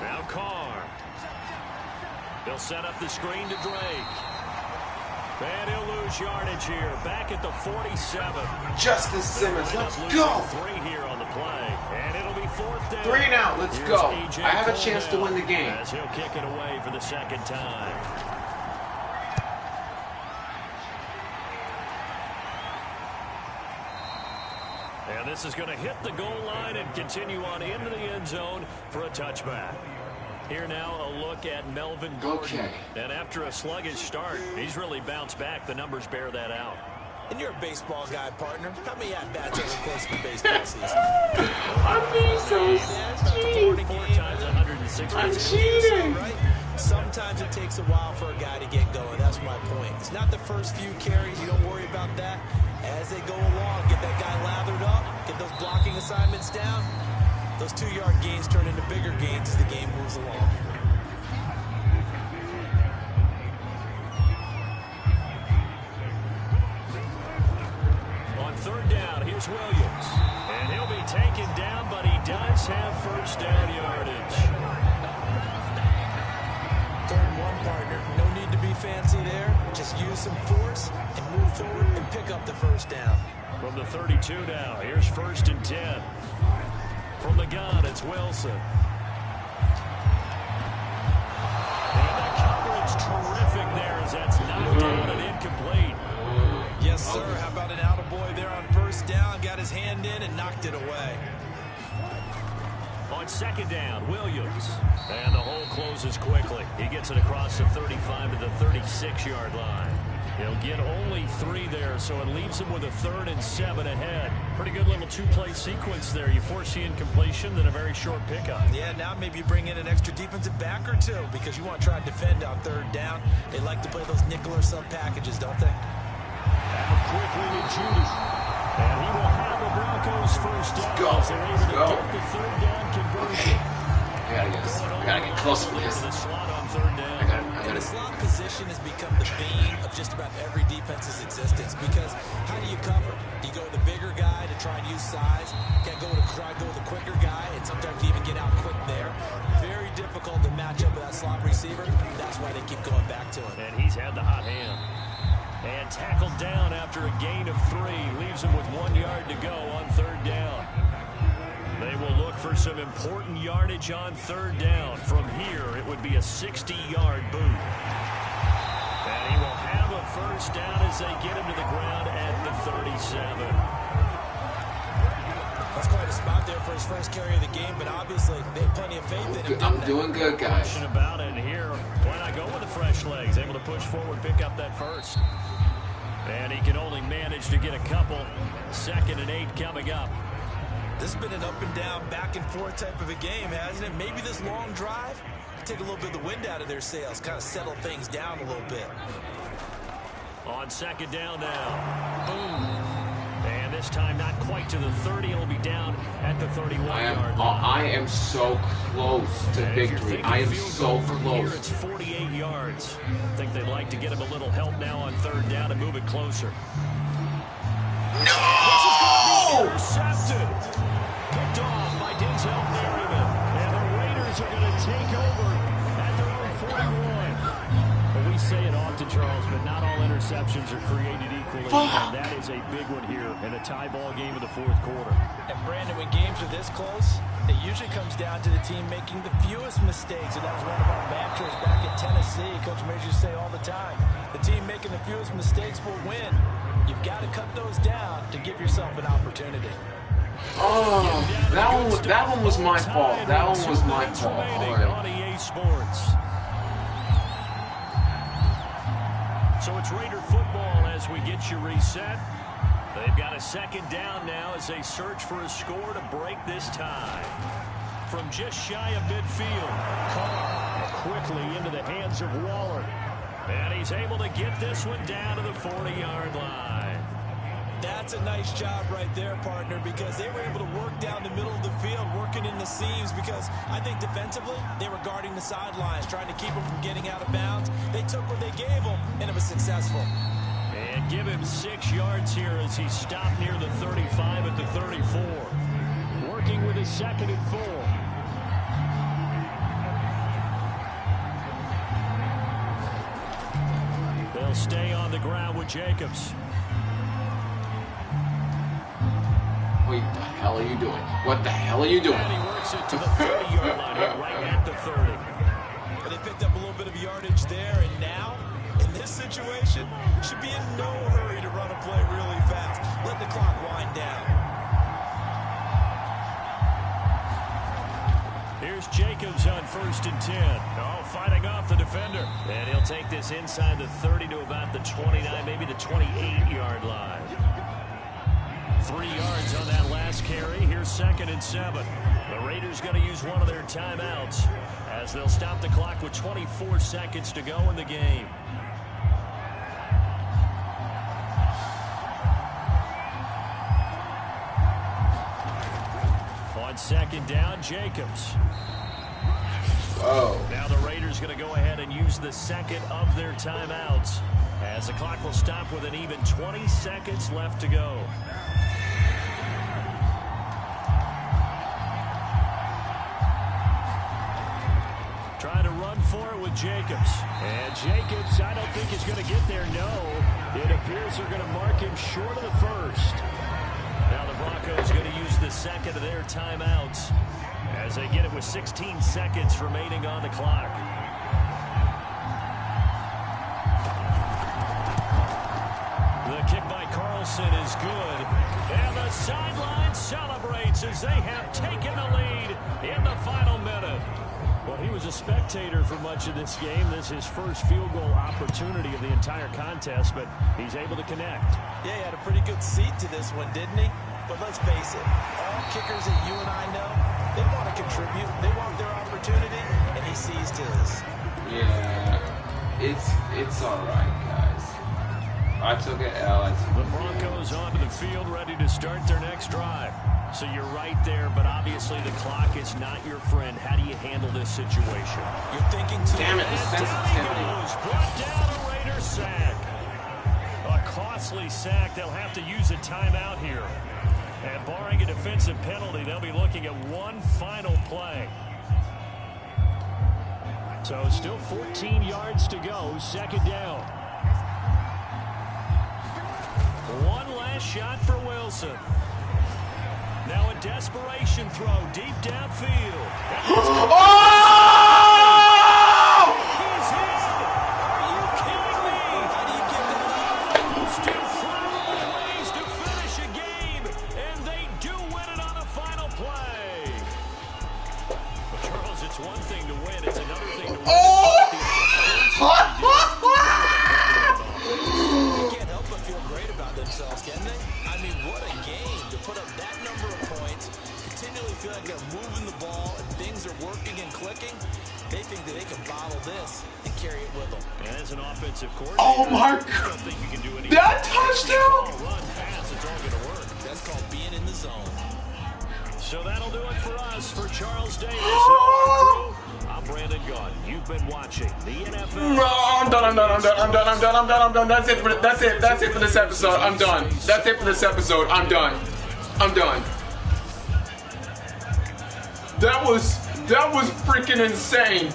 Now Carr. He'll set up the screen to Drake. And he'll lose yardage here. Back at the 47. Justice Simmons, let's Losing go. 3 here on the play. And it'll be 4th down. 3 now, let's Here's go. A.J. I have a Cole chance to now, win the game. as he'll kick it away for the second time. And this is going to hit the goal line and continue on into the end zone for a touchback. Here now, a look at Melvin Gordon. Okay. And after a sluggish start, he's really bounced back. The numbers bear that out. And you're a baseball guy, partner. How many at-bats over the course of the baseball season? I'm being so cheating. 44 times 160. I'm cheating. Right? Sometimes it takes a while for a guy to get going. That's my point. It's not the first few carries. You don't worry about that. As they go along, get that guy lathered up, get those blocking assignments down. Those 2-yard gains turn into bigger gains as the game moves along. On third down, here's Williams. And he'll be taken down, but he does have first down yardage. 3rd and 1, partner. No need to be fancy there. Just use some force and move forward and pick up the first down. From the 32 now, here's 1st and 10. From the gun, it's Wilson. And the coverage terrific there as that's knocked out and incomplete. Yes, sir. How about an attaboy there on first down? Got his hand in and knocked it away. On 2nd down, Williams. And the hole closes quickly. He gets it across the 35 to the 36-yard line. He'll get only 3 there, so it leaves him with a 3rd and 7 ahead. Pretty good little 2-play sequence there. You force the incompletion, then a very short pickup. Yeah, now maybe you bring in an extra defensive back or 2 because you want to try and defend on 3rd down. They like to play those nickel or sub packages, don't they? Out quickly to Judy. And he will have the Broncos first down. Go. As they're able to Go. get the 3rd down conversion. I gotta get close to this. The slot on 3rd down. And the slot position has become the bane of just about every defense's existence because how do you cover? Do you go with the bigger guy to try and use size? Can't go with the quicker guy, and sometimes you even get out quick there. Very difficult to match up with that slot receiver. That's why they keep going back to him. And he's had the hot hand. And tackled down after a gain of 3. Leaves him with 1 yard to go on 3rd down. They will look for some important yardage on 3rd down. From here, it would be a 60-yard boot. And he will have a first down as they get him to the ground at the 37. That's quite a spot there for his first carry of the game, but obviously they have plenty of faith in him. I'm doing good, guys. Question about it here. Why not go with the fresh legs? Able to push forward, pick up that first. And he can only manage to get a couple. 2nd and 8 coming up. This has been an up and down, back and forth type of a game, hasn't it? Maybe this long drive take a little bit of the wind out of their sails, kind of settle things down a little bit. On 2nd down now. Boom. And this time not quite to the 30. It'll be down at the 31-yard line. I am so close to victory. I am so close. Here it's 48 yards. I think they'd like to get him a little help now on 3rd down and move it closer. No! Intercepted. Picked off by Denzel Merriman. And the Raiders are going to take over at their own 41. Well, we say it often, Charles, but not all interceptions are created equally. And that is a big one here in a tie ball game in the 4th quarter. And Brandon, when games are this close, it usually comes down to the team making the fewest mistakes. And that was one of our mantras back in Tennessee. Coach Major used to say all the time, the team making the fewest mistakes will win. You've got to cut those down to give yourself an opportunity. Oh, that one was my fault. That one was my fault. On EA Sports. So it's Raider football as we get you reset. They've got a 2nd down now as they search for a score to break this tie. From just shy of midfield, Carr quickly into the hands of Waller. And he's able to get this one down to the 40-yard line. That's a nice job right there, partner, because they were able to work down the middle of the field, working in the seams, because I think defensively they were guarding the sidelines, trying to keep them from getting out of bounds. They took what they gave them, and it was successful. And give him 6 yards here as he stopped near the 35 at the 34. Working with his 2nd and 4. They'll stay on the ground with Jacobs. What the hell are you doing? What the hell are you doing? And he works it to the 30-yard line here, right at the 30. But they picked up a little bit of yardage there, and now, in this situation, should be in no hurry to run a play really fast. Let the clock wind down. Here's Jacobs on 1st and 10. Oh, fighting off the defender. And he'll take this inside the 30 to about the 29, maybe the 28-yard line. 3 yards on that last carry. Here's 2nd and 7. The Raiders going to use one of their timeouts as they'll stop the clock with 24 seconds to go in the game. On 2nd down, Jacobs. Whoa. Now the Raiders going to go ahead and use the 2nd of their timeouts as the clock will stop with an even 20 seconds left to go. Trying to run for it with Jacobs. And Jacobs, I don't think is going to get there, no. It appears they're going to mark him short of the 1st. Now the Broncos going to use the 2nd of their timeouts as they get it with 16 seconds remaining on the clock. The kick by Carlson is good. And the sideline celebrates as they have taken the lead in the final minute. Well, he was a spectator for much of this game. This is his first field goal opportunity of the entire contest, but he's able to connect. Yeah, he had a pretty good seat to this one, didn't he? But let's face it, all kickers that you and I know, they want to contribute. They want their opportunity, and he seized his. Yeah, it's all right, guys. I took it L. The Broncos onto the field, ready to start their next drive. So you're right there, but obviously the clock is not your friend. How do you handle this situation? You're thinking too. Damn it, the sensitivity. Brought down a Raider sack. A costly sack. They'll have to use a timeout here. And barring a defensive penalty, they'll be looking at one final play. So still 14 yards to go, 2nd down. One last shot for Wilson. Now a desperation throw deep downfield. Oh! He's in! Are you kidding me? How do you get that? Still finding ways to finish a game, and they do win it on the final play. Well, Charles, it's one thing to win, it's another thing to win. You can't help but feel my God. That touchdown? That's called being in the zone. So that'll do it for us. For Charles Davis and all our crew, I'm Brandon Gunn. You've been watching the NFL. No, I'm done. That's it for this episode. I'm done. That's it for this episode. I'm done. That was freaking insane.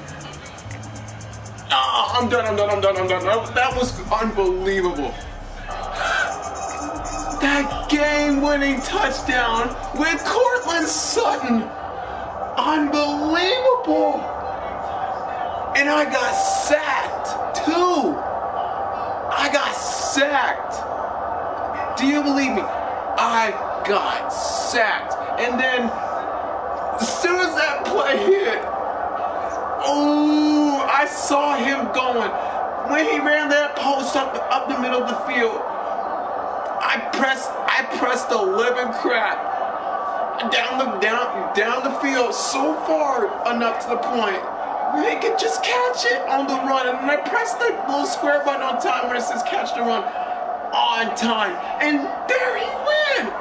I'm done. That was unbelievable. That game-winning touchdown with Cortland Sutton. Unbelievable. And I got sacked, too. Do you believe me? I got sacked. And then, as soon as that play hit, I saw him going. When he ran that post up the middle of the field, I pressed the living crap down the field so far enough to the point where he could just catch it on the run. And then I pressed the little square button on time where it says catch the run on time. And there he went.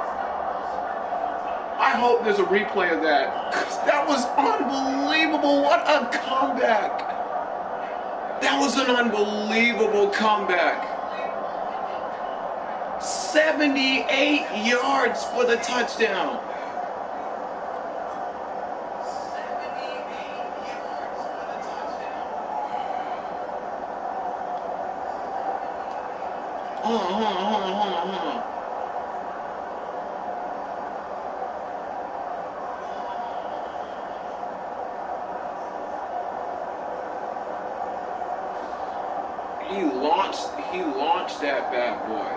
I hope there's a replay of that. 'Cause that was unbelievable. What a comeback. That was an unbelievable comeback. 78 yards for the touchdown. Hold on. He launched that bad boy.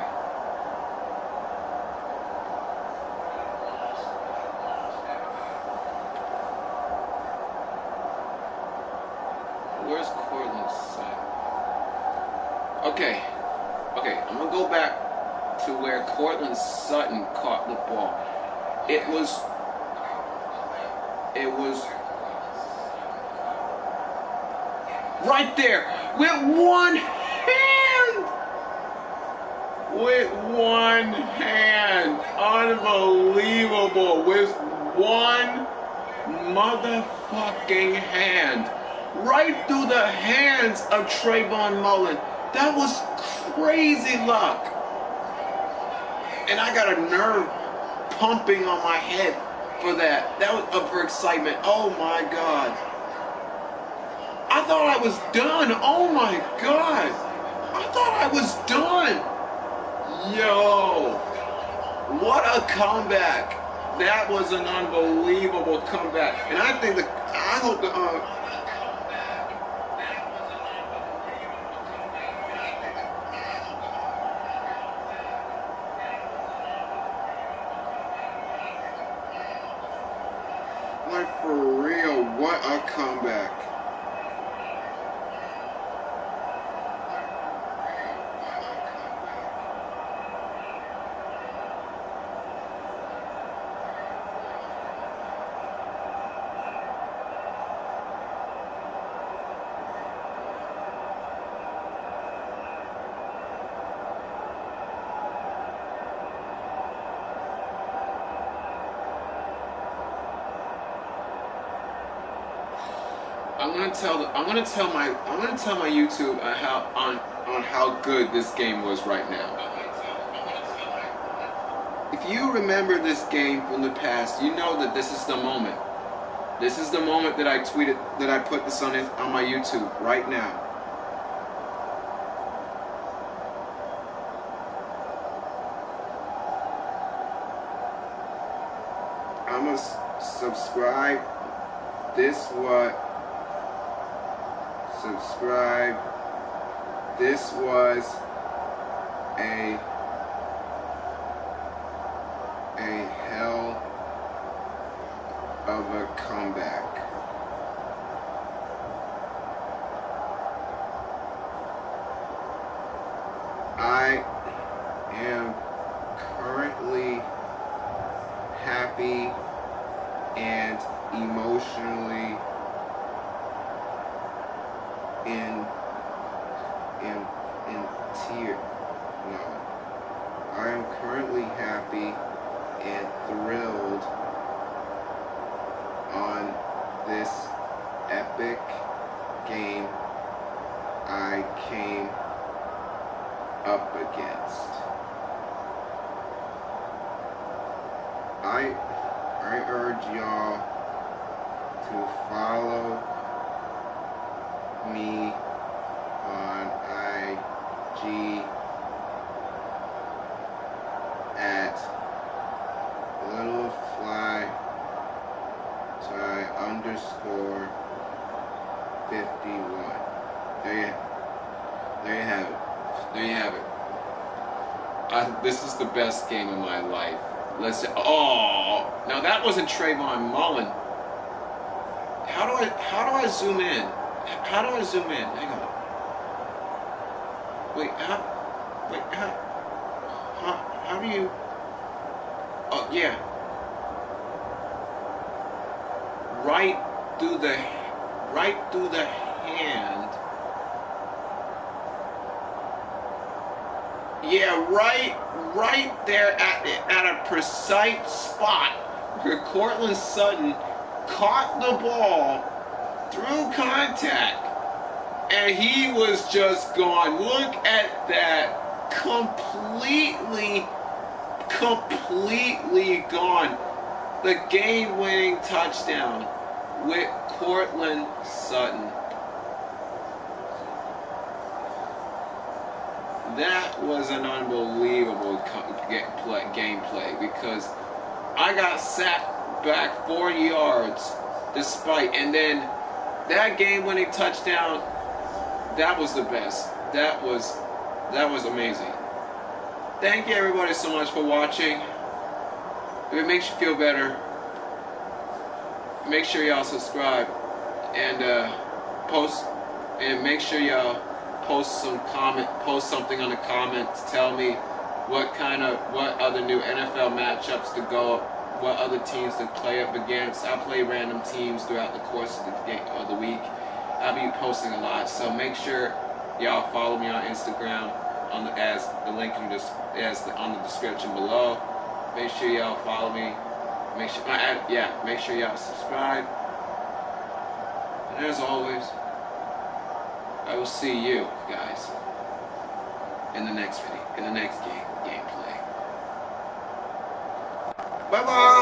Where's Cortland Sutton? Okay, I'm gonna go back to where Cortland Sutton caught the ball. It was right there with one hand. Unbelievable. With one motherfucking hand. Right through the hands of Trayvon Mullen. That was crazy luck. And I got a nerve pumping on my head for that. That was for excitement. Oh my God. I thought I was done. Oh my God. I thought I was done. Yo. What a comeback. That was an unbelievable comeback. And I hope the like for real, what a comeback. I'm gonna tell my YouTube on how good this game was right now. If you remember this game from the past, you know that this is the moment. This is the moment that I tweeted, that I put this on my YouTube right now. I'm gonna subscribe. Subscribe. This was a hell of a comeback. I am currently happy and emotionally in tear. No. I am currently happy and thrilled on this epic game I came up against. I urge y'all to follow me on IG at littlefly_51. There you have it. There you have it. This is the best game of my life. Listen. Oh, now that wasn't Trayvon Mullen. How do I zoom in? How do I zoom in? Hang on. Wait, how do you? Oh yeah. Right through the hand. Yeah, right there at a precise spot where Cortland Sutton caught the ball through contact, and he was just gone. Look at that, completely gone. The game-winning touchdown with Cortland Sutton. That was an unbelievable gameplay because I got sacked back 4 yards despite, and then that game-winning touchdown, that was the best. That was amazing. Thank you everybody so much for watching. If it makes you feel better, make sure y'all subscribe and post, and make sure y'all post something on the comments. Tell me what other new NFL matchups to go, what other teams to play up against. I play random teams throughout the course of the week. I'll be posting a lot, so make sure y'all follow me on Instagram as the link on the description below. Make sure y'all follow me. Make sure y'all subscribe. And as always, I will see you guys in the next video, in the next gameplay. Bye bye.